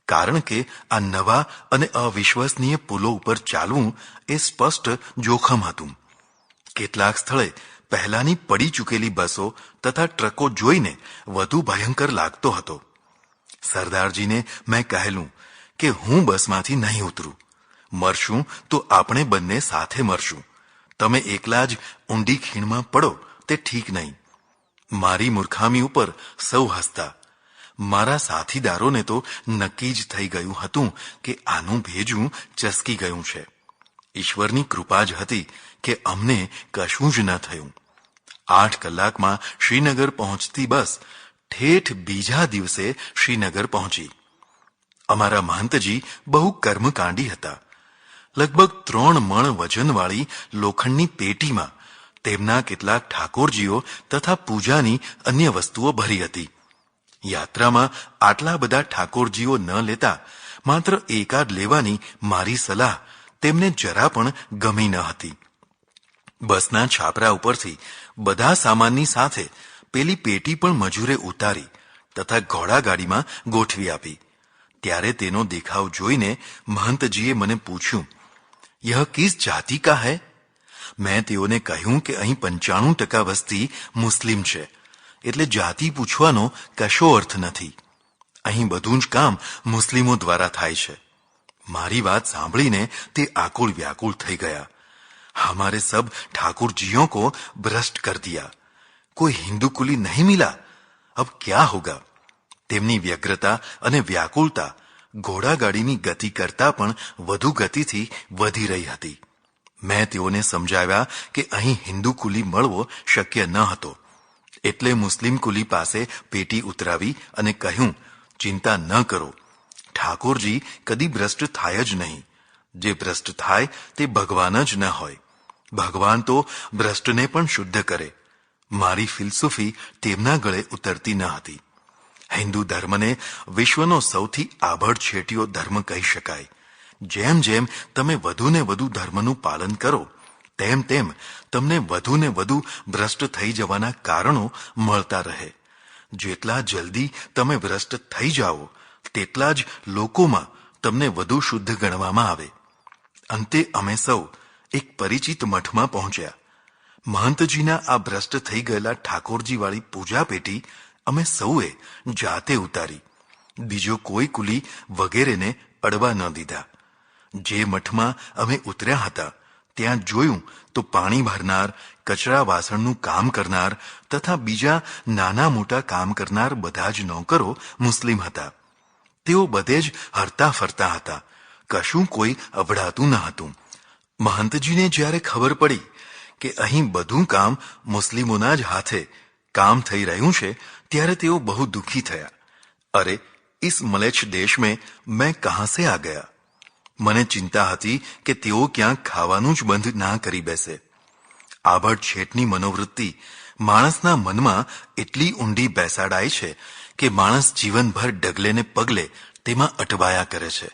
કારણ કે આ નવા અને અવિશ્વસનીય પુલો ઉપર ચાલવું એ સ્પષ્ટ જોખમ હતું. કેટલાક સ્થળે પહેલાની પડી ચૂકેલી બસો તથા ટ્રકો જોઈને વધુ ભયંકર લાગતો હતો. સરદારજીને મેં કહેલું કે હું બસમાંથી નહીં ઉતરું. મરશું તો આપણે બંને સાથે મરશું. તમે એકલા જ ઊંડી ખીણમાં પડો તે ઠીક નહીં. મારી મૂર્ખામી ઉપર સૌ હસતા. મારા સાથીદારોને તો નક્કી જ થઈ ગયું હતું કે આનું ભેજું ચસકી ગયું છે. ઈશ્વરની કૃપા જ હતી કે અમને કશું જ ન થયું. 8 કલાકમાં શ્રીનગર પહોંચતી બસ ઠેઠ બીજા દિવસે શ્રીનગર પહોંચી. અમારા મહંતજી બહુ કર્મકાંડી હતા. લગભગ 3 મણ વજનવાળી લોખંડની પેટીમાં તેમના કેટલાક ઠાકોરજીઓ તથા પૂજાની અન્ય વસ્તુઓ ભરી હતી. યાત્રામાં આટલા બધા ઠાકોરજીઓ ન લેતા માત્ર એકાદ લેવાની મારી સલાહ તેમને જરા પણ ગમી ન હતી. બસના છાપરા ઉપરથી બધા સામાનની સાથે પેલી પેટી પણ મજૂરે ઉતારી તથા ઘોડાગાડીમાં ગોઠવી આપી. ત્યારે તેનો દેખાવ જોઈને મહંતજીએ મને પૂછ્યું, યહ કિસ જાતિ કા હૈ? મેં તેઓને કહ્યું કે અહીં 95% વસ્તી મુસ્લિમ છે, એટલે જાતિ પૂછવાનો કશો અર્થ નથી. અહીં બધું જ કામ મુસ્લિમો દ્વારા થાય છે. મારી વાત સાંભળીને તે આકુળ વ્યાકુળ થઈ ગયા. हमारे सब ठाकुरजियों को भ्रष्ट कर दिया. कोई हिंदू कुली नहीं मिला. अब क्या होगा? તેમની વ્યગ્રતા અને વ્યાકુળતા ઘોડાગાડીની ગતિ કરતા પણ વધુ ગતિથી વધી રહી હતી. મેં તેઓને સમજાવ્યા કે અહીં હિન્દુ કુલી મળવો શક્ય ન હતો. એટલે મુસ્લિમ કુલી પાસે પેટી ઉતરાવી અને કહ્યું, ચિંતા ન કરો, ઠાકોરજી કદી ભ્રષ્ટ થાય જ નહીં. જે ભ્રષ્ટ થાય તે ભગવાન જ ન હોય. ભગવાન તો ભ્રષ્ટને પણ શુદ્ધ કરે. મારી ફિલસૂફી તેમના ગળે ઉતરતી ન હતી. હિન્દુ ધર્મને વિશ્વનો સૌથી આભડછેટીયો ધર્મ કહી શકાય. જેમ જેમ તમે વધુને વધુ ધર્મનું પાલન કરો તેમ તેમ તમને વધુને વધુ ભ્રષ્ટ થઈ જવાના કારણો મળતા રહે. જેટલા જલ્દી તમે ભ્રષ્ટ થઈ જાઓ તેટલા જ લોકોમાં તમને વધુ શુદ્ધ ગણવામાં આવે. અંતે અમે સૌ એક પરિચિત મઠમાં પહોંચ્યા. મહંતજીના આ ભ્રષ્ટ થઈ ગયેલા ઠાકોરજીવાળી પૂજા પેટી અમે સૌએ જાતે ઉતારી. બીજો કોઈ કુલી વગેરેને અડવા ન દીધા. જે મઠમાં અમે ઉતર્યા હતા ત્યાં જોયું તો પાણી ભરનાર, કચરા વાસણનું કામ કરનાર તથા બીજા નાના મોટા કામ કરનાર બધા જ નોકરો મુસ્લિમ હતા. તેઓ બધે જ હરતા ફરતા હતા. કશું કોઈ અવડાતું ન હતું. મહંતજીને જ્યારે ખબર પડી કે અહીં બધું કામ મુસ્લિમોના જ હાથે કામ થઈ રહ્યું છે, ત્યારે તેઓ બહુ દુઃખી થયા. અરે, इस मलेच्छ देश में मैं कहां से आ गया. મને ચિંતા હતી કે તેઓ ક્યાંક ખાવાનું જ બંધ ના કરી બેસે. આભડછેટની મનોવૃત્તિ માણસના મનમાં એટલી ઊંડી બેસાડાય છે કે માણસ જીવનભર ડગલે ને પગલે તેમાં અટવાયા કરે છે.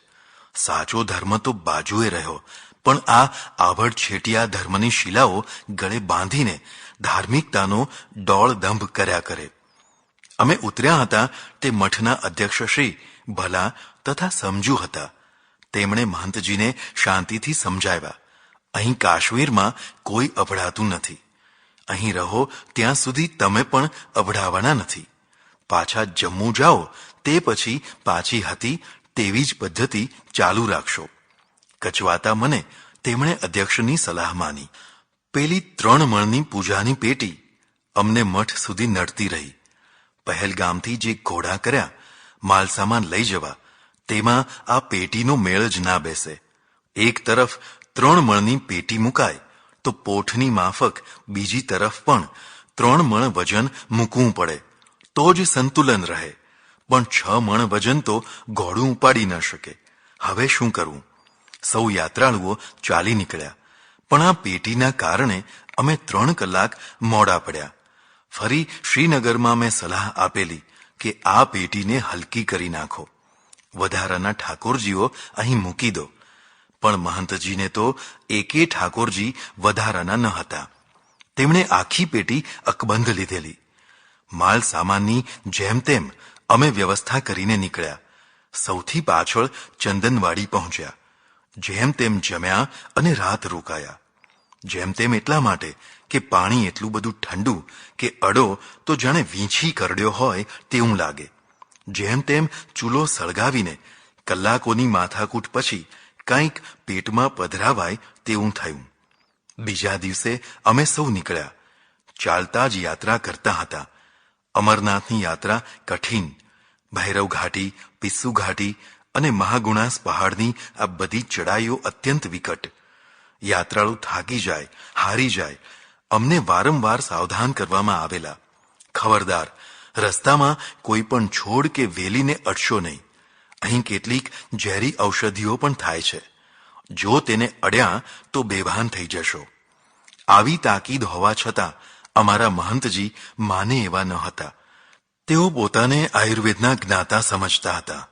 સાચો ધર્મ તો બાજુએ રહ્યો, પણ આ આભડછેટિયા ધર્મની શિલાઓ ગળે બાંધીને ધાર્મિકતાનો ડોળ દંભ કર્યા કરે. અમે ઉતર્યા હતા તે મઠના અધ્યક્ષ શ્રી ભલા તથા સમજુ હતા. તેમણે મહંતજીને શાંતિથી સમજાવ્યા, અહીં કાશ્મીરમાં કોઈ અભડાતું નથી. અહીં રહો ત્યાં સુધી તમે પણ અભડાવાના નથી. પાછા જમ્મુ જાઓ તે પછી પાછી હતી તેવી જ પદ્ધતિ ચાલુ રાખશો. કચવાતા મને તેમણે અધ્યક્ષની સલાહ માની. પેલી 3 મણની પૂજાની પેટી અમને મઠ સુધી નડતી રહી. પહેલગામથી જે ઘોડા કર્યા માલસામાન લઈ જવા, તેમાં આ પેટીનો મેળ જ ના બેસે. એક તરફ 3 મણની પેટી મુકાય તો પોઠની માફક બીજી તરફ પણ 3 મણ વજન મૂકવું પડે તો જ સંતુલન રહે. પણ 6 મણ વજન તો ઘોડું ઉપાડી ન શકે. હવે શું કરવું? સૌ યાત્રાળુઓ ચાલી નીકળ્યા, પણ આ પેટીના કારણે અમે 3 કલાક મોડા પડ્યા. ફરી શ્રીનગરમાં મેં સલાહ આપેલી કે આ પેટીને હલકી કરી નાખો. વધારાના ઠાકોરજીઓ અહીં મૂકી દો. પણ મહંતજીને તો એકે ઠાકોરજી વધારાના ન હતા. તેમણે આખી પેટી અકબંધ લીધેલી. માલ સામાનની જેમ તેમ અમે વ્યવસ્થા કરીને નીકળ્યા. સૌથી પાછળ ચંદનવાડી પહોંચ્યા. જેમ તેમ જમ્યા અને રાત રોકાયા. જેમ તેમ એટલા માટે કે પાણી એટલું બધું ઠંડુ કે અડો તો જાણે વીંછી કરડ્યો હોય તેવું લાગે. જેમ તેમ ચૂલો સળગાવીને કલાકોની માથાકૂટ પછી કંઈક પેટમાં પધરાવાય તેવું થયું. બીજા દિવસે અમે સૌ નીકળ્યા. ચાલતા જ યાત્રા કરતા હતા. અમરનાથની યાત્રા કઠિન. ભૈરવ ઘાટી, પિસ્સુ ઘાટી અને મહાગુણાસ પહાડની આ બધી ચડાઈઓ અત્યંત વિકટ. યાત્રાળુ થાકી જાય, હારી જાય. અમને વારંવાર સાવધાન કરવામાં આવેલા, ખબરદાર, રસ્તામાં કોઈ પણ છોડ કે વેલીને અડશો નહીં. અહીં કેટલીક ઝેરી ઔષધિઓ પણ થાય છે. જો તેને અડ્યા તો બેભાન થઈ જશો. આવી તાકીદ હોવા છતાં અમારા મહંતજી માને એવા ન હતા. તેઓ પોતાને આયુર્વેદના જ્ઞાતા સમજતા હતા.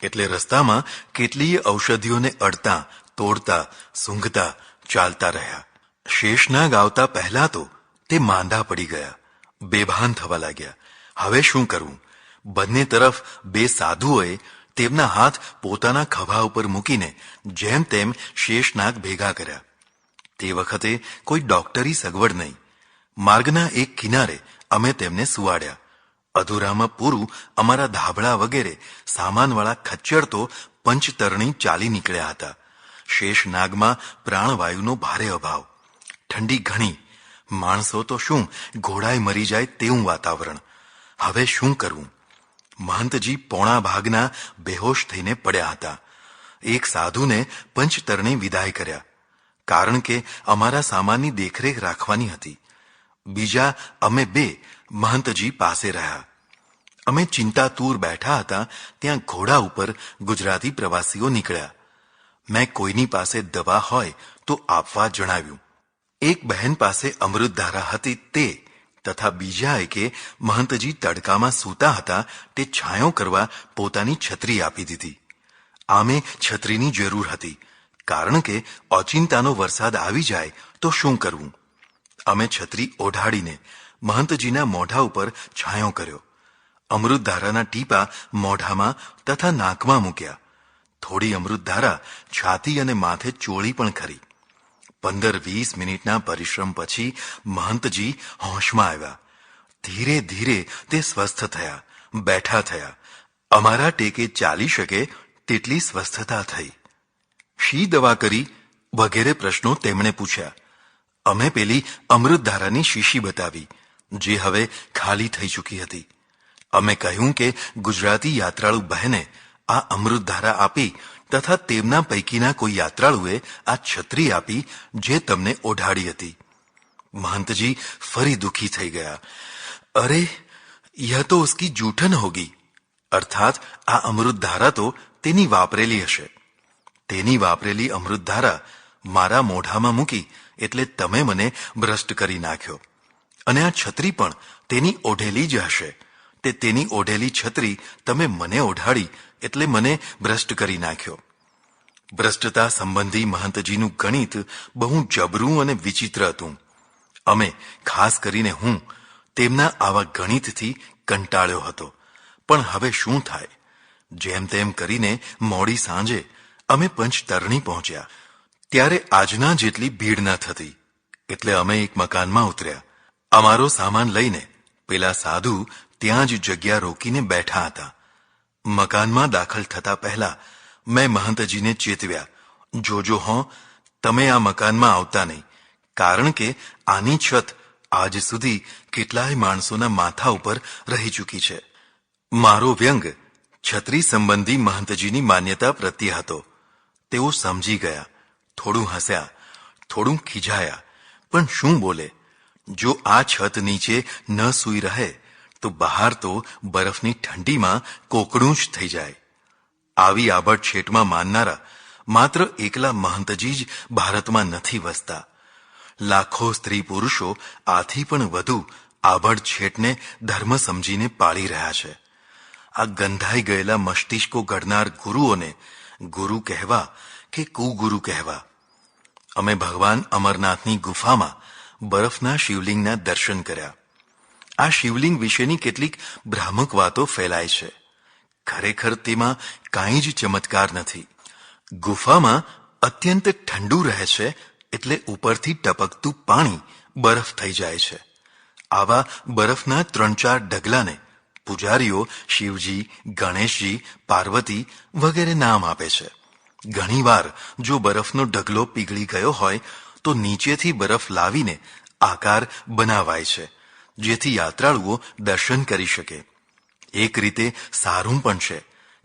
એટલે રસ્તામાં કેટલીય ઔષધિઓને અડતા, તોડતા, સૂંઘતા ચાલતા રહ્યા. શેષનાગ આવતા પહેલા તો તે માંદા પડી ગયા, બેભાન થવા લાગ્યા. હવે શું કરવું? બંને તરફ 2 સાધુઓએ તેમના હાથ પોતાના ખભા ઉપર મૂકીને જેમ તેમ શેષનાગ ભેગા કર્યા. તે વખતે કોઈ ડોક્ટરી સગવડ નહીં. માર્ગના એક કિનારે અમે તેમને સુવાડ્યા. અધૂરામાં પૂરું અમારા ધાબળા વગેરે સામાનવાળા ખચ્ચર તો પંચતરણી ચાલી નીકળ્યા હતા. શેષનાગમાં પ્રાણવાયુનો ભારે અભાવ. ઠંડી ઘણી. માણસો તો શું ઘોડાએ મરી જાય તેવું વાતાવરણ. હવે શું કરવું? મહંતજી પોણા ભાગના બેહોશ થઈને પડ્યા હતા. એક સાધુને પંચતરણે વિદાય કર્યા, કારણ કે અમારા સામાનની દેખરેખ રાખવાની હતી. બીજા અમે 2 મહંતજી પાસે રહ્યા. અમે ચિંતાતુર બેઠા હતા ત્યાં ઘોડા ઉપર ગુજરાતી પ્રવાસીઓ નીકળ્યા. મેં કોઈની પાસે દવા હોય તો આપવા જણાવ્યું. એક બહેન પાસે અમૃતધારા હતી તે તથા બીજા એકે મહંતજી તડકામાં સૂતા હતા તે છાંયો કરવા પોતાની છત્રી આપી દીધી. આમે છત્રીની જરૂર હતી, કારણ કે ઓચિંતાનો વરસાદ આવી જાય તો શું કરવું? અમે છત્રી ઓઢાડીને મહંતજીના મોઢા ઉપર છાંયો કર્યો. અમૃતધારાના ટીપા મોઢામાં તથા નાકમાં મૂક્યા. થોડી અમૃતધારા છાતી અને માથે ચોળી પણ ખરી. 15-20 મિનિટના પરિશ્રમ પછી મહંતજી હોશમાં આવ્યા. ધીરે ધીરે તે સ્વસ્થ થયા, બેઠા થયા. અમારા ટેકે ચાલી શકે તેટલી સ્વસ્થતા થઈ. શી દવા કરી વગેરે પ્રશ્નો તેમણે પૂછ્યા. અમે પેલી અમૃતધારાની શીશી બતાવી, જે હવે ખાલી થઈ ચૂકી હતી. અમે કહ્યું કે ગુજરાતી યાત્રાળુ બહેને આ અમૃતધારા આપી તથા તેમના પૈકીના કોઈ યાત્રાળુએ આ છત્રી આપી જે તમને ઓઢાડી હતી. महंत जी फरी दुखी થઈ ગયા. अरे यह तो उसकी जूठन होगी, अर्थात आ अमृतधारा तो तेनी वापरेली हशे. तेनी वापरेली अमृतधारा मारा मोढाમાં મૂકી એટલે તમે મને ભ્રષ્ટ કરી નાખ્યો. અને આ છત્રી પણ તેની ઓઢેલી જ હશે. તે તેની ઓઢેલી છત્રી તમે મને ઓઢાડી એટલે મને ભ્રષ્ટ કરી નાખ્યો. ભ્રષ્ટતા સંબંધી મહંતજીનું ગણિત બહુ જબરું અને વિચિત્ર હતું. અમે ખાસ કરીને હું તેમના આવા ગણિતથી કંટાળ્યો હતો. પણ હવે શું થાય? જેમ તેમ કરીને મોડી સાંજે અમે પંચતરણી પહોંચ્યા. ત્યારે આજના જેટલી ભીડ ન થતી એટલે અમે એક મકાનમાં ઉતર્યા. અમારો સામાન લઈને પેલા સાધુ ત્યાં જ જગ્યા રોકીને બેઠા હતા. મકાનમાં દાખલ થતા પહેલા મેં મહંતજીને ચેતવ્યા, જોજો હો, તમે આ મકાનમાં આવતા નહીં, કારણ કે આની છત આજ સુધી કેટલાય માણસોના માથા ઉપર રહી ચૂકી છે. મારો વ્યંગ છત્રી સંબંધી મહંતજીની માન્યતા પ્રત્યે હતો. તેઓ સમજી ગયા, થોડું હસ્યા, થોડું ખીજાયા, પણ શું બોલે? જો આ છત નીચે ન સૂઈ રહે તો બહાર તો બરફની ઠંડીમાં કોકડું જ થઈ જાય. આવી આબડછેટમાં માનનારા માત્ર એકલા મહંતજી જ ભારતમાં નથી વસતા. લાખો સ્ત્રી પુરુષો આથી પણ વધુ આબડછેટને ધર્મ સમજીને પાળી રહ્યા છે. આ ગંધાઈ ગયેલા મસ્તિષ્કો ઘડનાર ગુરુઓને ગુરુ કહેવા કે કુગુરુ કહેવા? અમે ભગવાન અમરનાથની ગુફામાં બરફના શિવલિંગના દર્શન કર્યા. આ શિવલિંગ વિશેની કેટલીક ભ્રામક વાતો ફેલાય છે. ખરેખર તેમાં કાંઈ જ ચમત્કાર નથી. ગુફામાં અત્યંત ઠંડુ રહે છે એટલે ઉપરથી ટપકતું પાણી બરફ થઈ જાય છે. આવા બરફના 3-4 ઢગલાને પૂજારીઓ શિવજી, ગણેશજી, પાર્વતી વગેરે નામ આપે છે. ઘણીવાર જો બરફનો ઢગલો પીગળી ગયો હોય તો નીચેથી બરફ લાવીને આકાર બનાવાય છે, જેથી યાત્રાળુઓ દર્શન કરી શકે. એક રીતે સારું પણ છે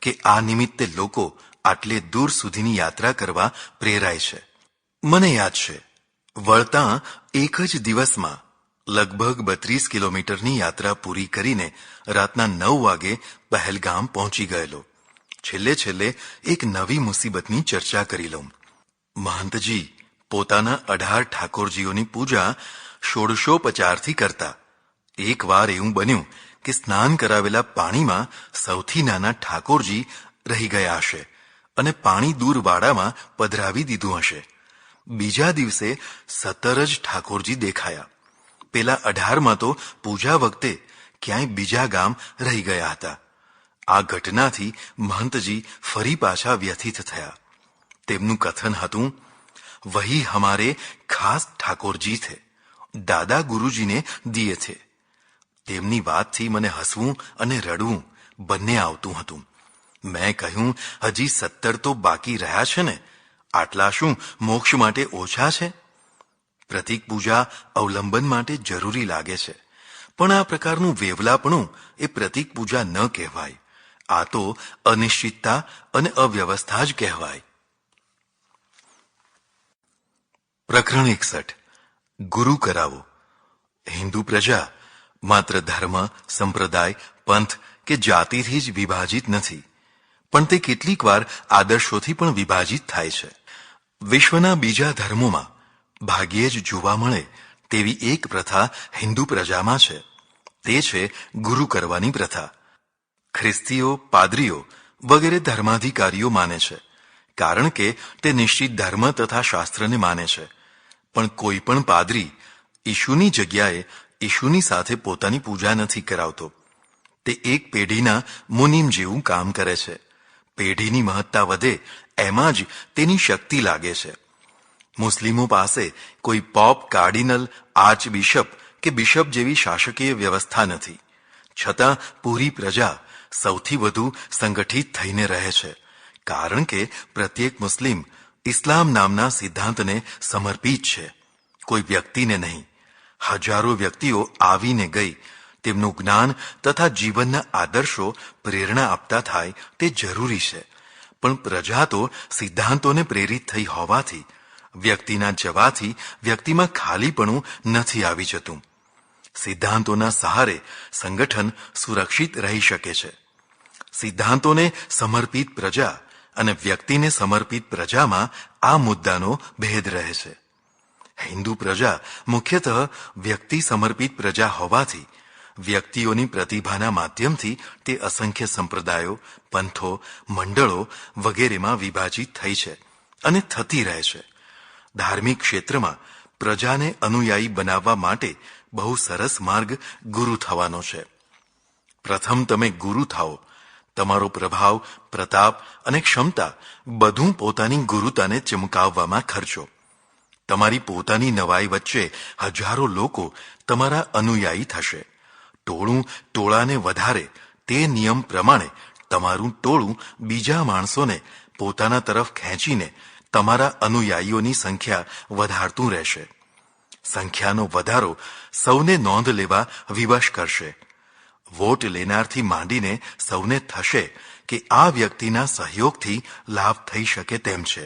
કે આ નિમિત્તે લોકો આટલે દૂર સુધીની યાત્રા કરવા પ્રેરાય છે. મને યાદ છે, વળતાં એક જ દિવસમાં લગભગ 32 કિલોમીટરની યાત્રા પૂરી કરીને રાતના 9 વાગે પહેલગામ પહોંચી ગયેલો. છેલ્લે એક નવી મુસીબતની ચર્ચા કરી લઉં. મહંતજી પોતાના 18 ઠાકોરજીઓની પૂજા 1650થી કરતા. એક વાર એવું બન્યું કે સ્નાન કરાવેલા પાણીમાં સૌથી નાના ઠાકોરજી રહી ગયા હશે અને પાણી દૂર વાડામાં પધરાવી દીધું હશે. બીજા દિવસે 17 જ ઠાકોરજી દેખાયા. પેલા 18માં તો પૂજા વખતે ક્યાંય બીજા ગામ રહી ગયા હતા. આ ઘટનાથી મહંતજી ફરી પાછા વ્યથિત થયા. તેમનું કથન હતું, વહી હમારે ખાસ ઠાકોરજી થે, દાદા ગુરુજીને દિયે થે. તેમની વાતથી મને હસવું અને રડવું બંને આવતું હતું. મેં કહ્યું, હજી 17 તો બાકી રહ્યા છે ને, આટલા શું મોક્ષ માટે ઓછા છે? પ્રતિક પૂજા અવલંબન માટે જરૂરી લાગે છે, પણ આ પ્રકારનું વેવલાપણું એ પ્રતિક પૂજા ન કહેવાય. આ તો અનિશ્ચિતતા અને અવ્યવસ્થા જ કહેવાય. પ્રકરણ 61. ગુરુ કરાવો. હિન્દુ પ્રજા માત્ર ધર્મ, સંપ્રદાય, પંથ કે જાતિથી જ વિભાજિત નથી, પણ તે કેટલીક વાર આદર્શોથી પણ વિભાજિત થાય છે. વિશ્વના બીજા ધર્મોમાં ભાગ્યે જ જોવા મળે તેવી એક પ્રથા હિન્દુ પ્રજામાં છે. તે છે ગુરુ કરવાની પ્રથા. ખ્રિસ્તીઓ, પાદરીઓ વગેરે ધર્માધિકારીઓ માને છે, કારણ કે તે નિશ્ચિત ધર્મ તથા શાસ્ત્રને માને છે. પણ કોઈ પણ પાદરી ઈશુની જગ્યાએ ઈશુની સાથે પોતાની પૂજા નથી કરાવતો. તે એક પેઢીના મુનિમ જેવું કામ કરે છે. પેઢીની મહત્તા વધે એમાં જ તેની શક્તિ લાગે છે. મુસ્લિમો પાસે કોઈ પોપ, કાર્ડિનલ, આર્ચ બિશપ કે બિશપ જેવી શાસકીય વ્યવસ્થા નથી, છતાં પૂરી પ્રજા સૌથી વધુ સંગઠિત થઈને રહે છે, કારણ કે પ્રત્યેક મુસ્લિમ ઇસ્લામ નામના સિદ્ધાંતને સમર્પિત છે, કોઈ વ્યક્તિને નહીં. હજારો વ્યક્તિઓ આવીને ગઈ. તેમનું જ્ઞાન તથા જીવનના આદર્શો પ્રેરણા આપતા થાય તે જરૂરી છે, પણ પ્રજા તો સિદ્ધાંતોને પ્રેરિત થઈ હોવાથી વ્યક્તિના જવાથી વ્યક્તિમાં ખાલીપણું નથી આવી જતું. સિદ્ધાંતોના સહારે સંગઠન સુરક્ષિત રહી શકે છે. સિદ્ધાંતોને સમર્પિત પ્રજા અને વ્યક્તિને સમર્પિત પ્રજામાં આ મુદ્દાનો ભેદ રહે છે. હિન્દુ પ્રજા મુખ્યતઃ વ્યક્તિ સમર્પિત પ્રજા હોવાથી વ્યક્તિઓની પ્રતિભાના માધ્યમથી તે અસંખ્ય સંપ્રદાયો, પંથો, મંડળો વગેરેમાં વિભાજિત થઈ છે અને થતી રહે છે. ધાર્મિક ક્ષેત્રમાં પ્રજાને અનુયાયી બનાવવા માટે બહુ સરસ માર્ગ ગુરુ થવાનો છે. પ્રથમ તમે ગુરુ થાઓ. તમારો પ્રભાવ, પ્રતાપ અને ક્ષમતા બધું પોતાની ગુરુતાને ચમકાવવામાં ખર્ચો. તમારી પોતાની નવાઈ વચ્ચે હજારો લોકો તમારા અનુયાયી થશે. ટોળું ટોળાને વધારે તે નિયમ પ્રમાણે તમારું ટોળું બીજા માણસોને પોતાના તરફ ખેંચીને તમારા અનુયાયીઓની સંખ્યા વધારતું રહેશે. સંખ્યાનો વધારો સૌને નોંધ લેવા વિવશ કરશે. વોટ લેનારથી માંડીને સૌને થશે કે આ વ્યક્તિના સહયોગથી લાભ થઈ શકે તેમ છે.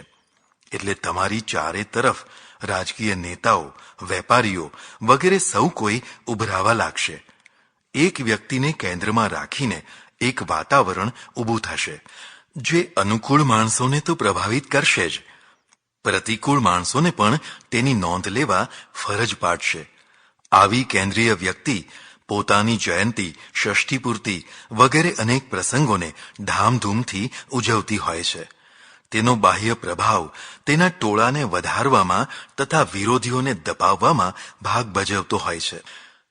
એટલે તમારી ચારે તરફ રાજકીય નેતાઓ, વેપારીઓ વગેરે સૌ કોઈ ઉભરાવા લાગશે. એક વ્યક્તિને કેન્દ્રમાં રાખીને એક વાતાવરણ ઊભું થશે, જે અનુકૂળ માણસોને તો પ્રભાવિત કરશે જ, પ્રતિકૂળ માણસોને પણ તેની નોંધ લેવા ફરજ પાડશે. આવી કેન્દ્રીય વ્યક્તિ પોતાની જયંતી, ષષ્ઠી વગેરે અનેક પ્રસંગોને ધામધૂમથી ઉજવતી હોય છે. તેનો બાહ્ય પ્રભાવ તેના ટોળાને વધારવામાં તથા વિરોધીઓને દબાવવામાં ભાગ ભજવતો હોય છે.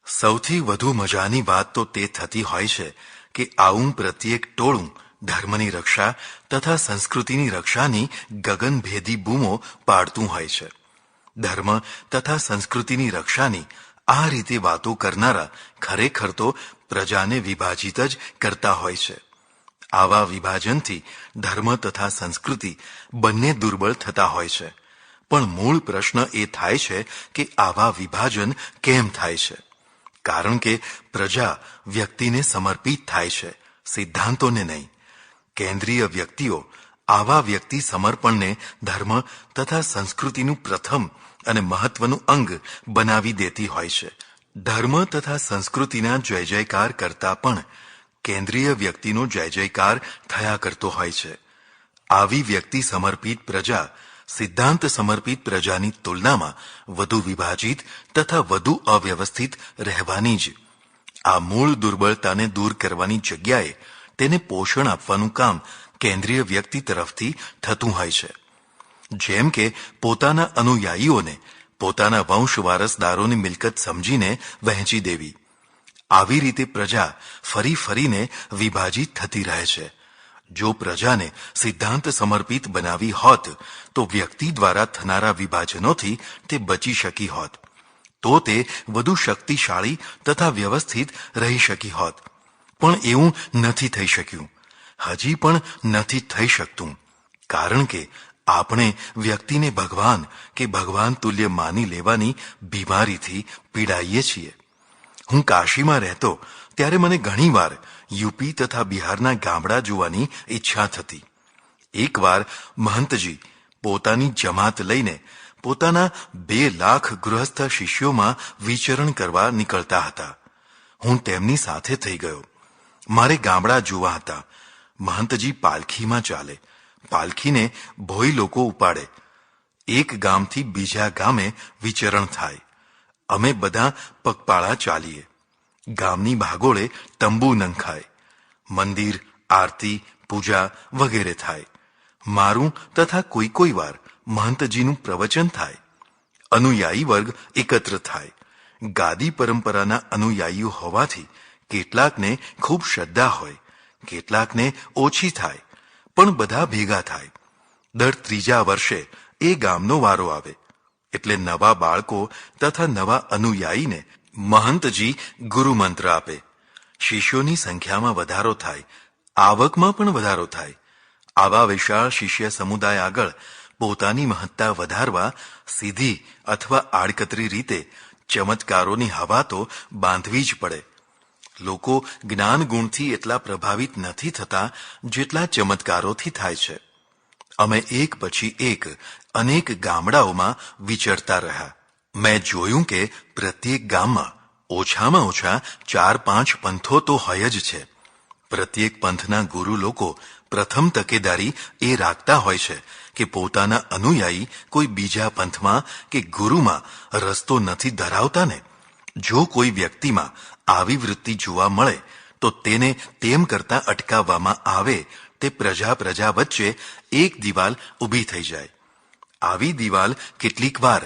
સૌથી વધુ મજાની વાત તો તે થતી હોય છે કે આવું પ્રત્યેક ટોળું ધર્મની રક્ષા તથા સંસ્કૃતિની રક્ષાની ગગનભેદી બૂમો પાડતું હોય છે. ધર્મ તથા સંસ્કૃતિની રક્ષાની આ રીતે વાતો કરનારા ખરેખર તો પ્રજાને વિભાજિત જ કરતા હોય છે. આવા વિભાજનથી ધર્મ તથા સંસ્કૃતિ બંને દુર્બળ થતા હોય છે. પણ મૂળ પ્રશ્ન એ થાય છે કે આવા વિભાજન કેમ થાય છે? કારણ કે પ્રજા વ્યક્તિને સમર્પિત થાય છે, સિદ્ધાંતોને નહીં. કેન્દ્રીય વ્યક્તિઓ આવા વ્યક્તિ સમર્પણને ધર્મ તથા સંસ્કૃતિનું પ્રથમ અને મહત્વનું અંગ બનાવી દેતી હોય છે. ધર્મ તથા સંસ્કૃતિના જય જયકાર કરતા પણ કેન્દ્રીય વ્યક્તિનો જય જયકાર થયા કરતો હોય છે. આવી વ્યક્તિ સમર્પિત પ્રજા સિદ્ધાંત સમર્પિત પ્રજાની તુલનામાં વધુ વિભાજિત તથા વધુ અવ્યવસ્થિત રહેવાની જ. આ મૂળ દુર્બળતાને દૂર કરવાની જગ્યાએ તેને પોષણ આપવાનું કામ કેન્દ્રીય વ્યક્તિ તરફથી થતું હોય છે. જેમ કે પોતાના અનુયાયીઓને પોતાના વંશ વારસદારોની મિલકત સમજીને વહેંચી દેવી. આવી રીતે પ્રજા ફરી ફરીને વિભાજિત થતી રહે છે. જો પ્રજાને સિદ્ધાંત સમર્પિત બનાવી હોત તો વ્યક્તિ દ્વારા થનારા વિભાજનોથી તે બચી શકી હોત. તો તે વધુ શક્તિશાળી તથા વ્યવસ્થિત રહી શકી હોત. પણ એવું નથી થઈ શક્યું, હજી પણ નથી થઈ શકતું. કારણ કે આપણે વ્યક્તિને ભગવાન કે ભગવાન તુલ્ય માની લેવાની બીમારીથી પીડાઈએ છીએ. હું કાશીમાં રહેતો ત્યારે મને ઘણીવાર યુપી તથા બિહારના ગામડા જોવાની ઈચ્છા થતી. એકવાર મહંતજી પોતાની જમાત લઈને પોતાના 2 લાખ ગૃહસ્થ શિષ્યોમાં વિચરણ કરવા નીકળતા હતા. હું તેમની સાથે થઈ ગયો. મારે ગામડા જોવા હતા. મહંતજી પાલખીમાં ચાલે. પાલખીને ભોઈ લોકો ઉપાડે. એક ગામથી બીજા ગામે વિચરણ થાય. અમે બધા પગપાળા ચાલીએ. ગામની ભાગોળે તંબુ નંખાય. મંદિર, આરતી, પૂજા વગેરે થાય. મારું તથા કોઈ વાર મહંતજીનું પ્રવચન થાય. અનુયાયી વર્ગ એકત્ર થાય. ગાદી પરંપરાના અનુયાયીઓ હોવાથી કેટલાકને ખૂબ શ્રદ્ધા હોય, કેટલાકને ઓછી થાય, પણ બધા ભેગા થાય. દર 3જા વર્ષે એ ગામનો વારો આવે એટલે નવા બાળકો તથા નવા અનુયાયીને મહંતજી ગુરુમંત્ર આપે. શિષ્યોની સંખ્યામાં વધારો થાય, આવકમાં પણ વધારો થાય. આવા વિશાળ શિષ્ય સમુદાય આગળ પોતાની મહત્તા વધારવા સીધી અથવા આડકતરી રીતે ચમત્કારોની હવા તો બાંધવી જ પડે. લોકો જ્ઞાન ગુણથી એટલા પ્રભાવિત નથી થતા જેટલા ચમત્કારોથી થાય છે. અમે એક પછી એક અનેક ગામડાઓમાં વિચરતા રહ્યા. મેં જોયું કે પ્રત્યેક ગામમાં ઓછામાં ઓછા 4-5 પંથો તો હોય જ છે. પ્રત્યેક પંથના ગુરુ લોકો પ્રથમ તકેદારી એ રાખતા હોય છે કે પોતાના અનુયાયી કોઈ બીજા પંથમાં કે ગુરુમાં રસ્તો નથી ધરાવતા ને. જો કોઈ વ્યક્તિમાં આવી વૃત્તિ જોવા મળે તો તેને તેમ કરતા અટકાવવામાં આવે તે પ્રજા વચ્ચે એક દિવાલ ઊભી થઈ જાય. આવી દિવાલ કેટલીક વાર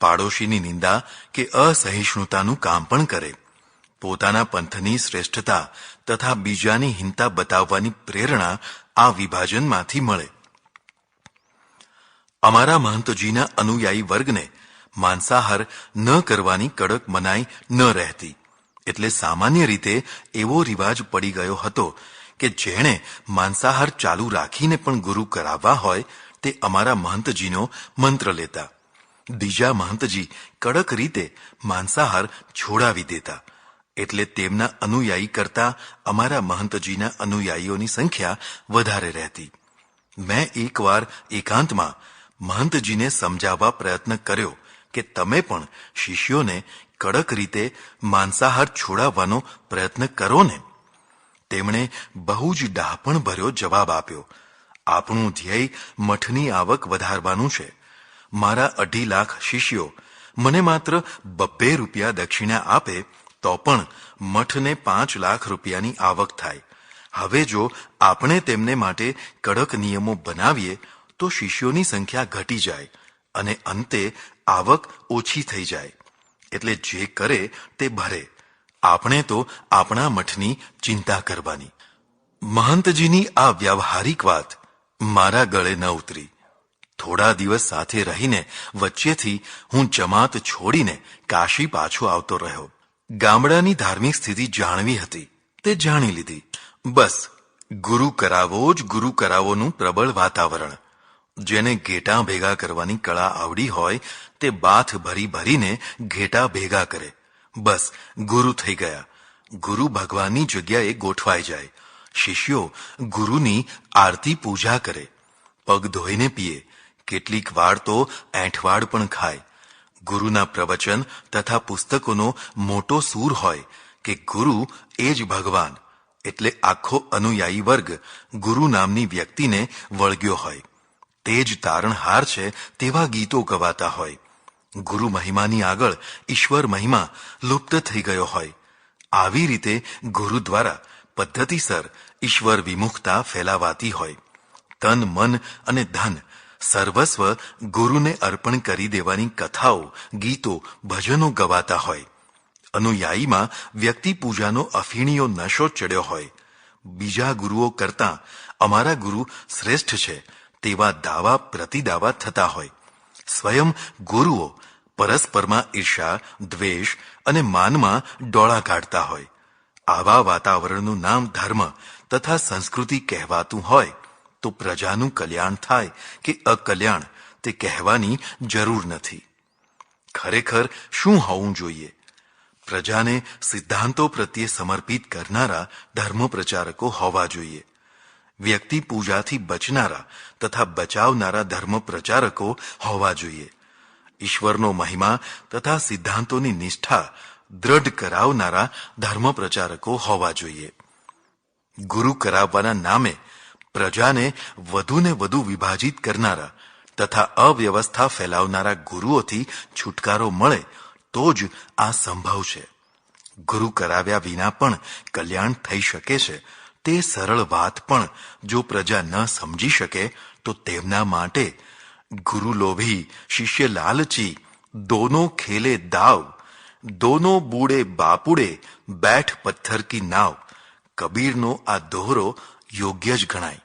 પાડોશીની નિંદા કે અસહિષ્ણુતાનું કામ પણ કરે. પોતાના પંથની શ્રેષ્ઠતા તથા બીજાની હીનતા બતાવવાની પ્રેરણા આ વિભાજનમાંથી મળે. અમારા મહંતજીના અનુયાયી વર્ગને માંસાહાર ન કરવાની કડક મનાઈ ન રહેતી, એટલે સામાન્ય રીતે એવો રિવાજ પડી ગયો હતો કે જેણે માંસાહાર ચાલુ રાખીને પણ ગુરુ કરાવવા હોય તે અમારા મહંતજીનો મંત્ર લેતા. બીજા મહંતજી કડક રીતે માંસાહાર છોડાવી દેતા, એટલે તેમના અનુયાયી કરતા અમારા મહંતજીના અનુયાયીઓની સંખ્યા વધારે રહેતી. મેં એકવાર એકાંતમાં મહંતજીને સમજાવવા પ્રયત્ન કર્યો કે તમે પણ શિષ્યોને કડક રીતે માંસાહાર છોડાવવાનો પ્રયત્ન કરો ને. તેમણે બહુ જ ડહાપણ ભર્યો જવાબ આપ્યો, આપણું ધ્યેય મઠની આવક વધારવાનું છે. મારા 2.5 લાખ શિષ્યો મને માત્ર 2 રૂપિયા દક્ષિણા આપે તો પણ મઠને 5 લાખ રૂપિયાની આવક થાય. હવે જો આપણે તેમને માટે કડક નિયમો બનાવીએ તો શિષ્યોની સંખ્યા ઘટી જાય અને અંતે આવક ઓછી થઈ જાય. એટલે જે કરે તે ભરે, આપણે તો આપણા મઠની ચિંતા કરવાની. મહંતજીની આ વ્યાવહારિક વાત મારા ગળે ન ઉતરી. થોડા દિવસ સાથે રહીને વચ્ચેથી હું જમાત છોડીને કાશી પાછો આવતો રહ્યો. ગામડાની ધાર્મિક સ્થિતિ જાણવી હતી તે જાણી લીધી. બસ ગુરુ કરાવો જ ગુરુ કરાવોનું પ્રબળ વાતાવરણ. જેને ઘેટાં ભેગા કરવાની કળા આવડી હોય તે બાથ ભરી ભરીને ઘેટાં ભેગા કરે. બસ ગુરુ થઈ ગયા. ગુરુ ભગવાનની જગ્યાએ ગોઠવાઈ જાય. શિષ્યો ગુરુની આરતી પૂજા કરે, પગ ધોઈને પીએ, કેટલીક વાર તો એંઠવાડ પણ ખાય. ગુરુના પ્રવચન તથા પુસ્તકોનો મોટો સૂર હોય કે ગુરુ એ જ ભગવાન, એટલે આખો અનુયાયી વર્ગ ગુરુ નામની વ્યક્તિને વળગ્યો હોય. તે જ તારણહાર છે તેવા ગીતો ગવાતા હોય. ગુરુ મહિમાની આગળ ઈશ્વર મહિમા લુપ્ત થઈ ગયો હોય. આવી રીતે ગુરુ દ્વારા પદ્ધતિસર ઈશ્વર વિમુખતા ફેલાવાતી હોય. તન મન અને ધન સર્વસ્વ ગુરુને અર્પણ કરી દેવાની કથાઓ, ગીતો, ભજનો ગવાતા હોય. અનુયાયીમાં વ્યક્તિ પૂજાનો અફીણીયો નશો ચડ્યો હોય. બીજા ગુરુઓ કરતાં અમારા ગુરુ શ્રેષ્ઠ છે તેવા દાવા પ્રતિદાવા થતા હોય. સ્વયં ગુરુઓ પરસ્પરમાં ઈર્ષા, દ્વેષ અને માનમાં ડોળા કાઢતા હોય. આવા વાતાવરણનું નામ ધર્મ તથા સંસ્કૃતિ કહેવાતું હોય તો પ્રજાનું કલ્યાણ થાય કે અકલ્યાણ તે કહેવાની જરૂર નથી. ખરેખર શું હોવું જોઈએ? પ્રજાને સિદ્ધાંતો પ્રત્યે સમર્પિત કરનારા ધર્મ પ્રચારકો હોવા જોઈએ. વ્યક્તિ પૂજાથી બચનારા તથા બચાવનારા ધર્મ પ્રચારકો હોવા જોઈએ. ઈશ્વરનો મહિમા તથા સિદ્ધાંતોની નિષ્ઠા દ્રઢ કરાવનારા ધર્મ પ્રચારકો હોવા જોઈએ. ગુરુ કરાવવાના નામે પ્રજાને વધુને વધુ વિભાજિત કરનારા તથા અવ્યવસ્થા ફેલાવનારા ગુરુઓથી છુટકારો મળે તો જ આ સંભવ છે. ગુરુ કરાવ્યા વિના પણ કલ્યાણ થઈ શકે છે તે સરળ વાત પણ જો પ્રજા ન સમજી શકે તો તેમના માટે ગુરુ લોભી શિષ્ય લાલચી, દોનો ખેલે દાવ, દોનો બૂढ़े બાપુડે, બેઠ પથ્થર કી નાવ, કબીરનો આ દોહરો યોગ્ય જ ગણાય.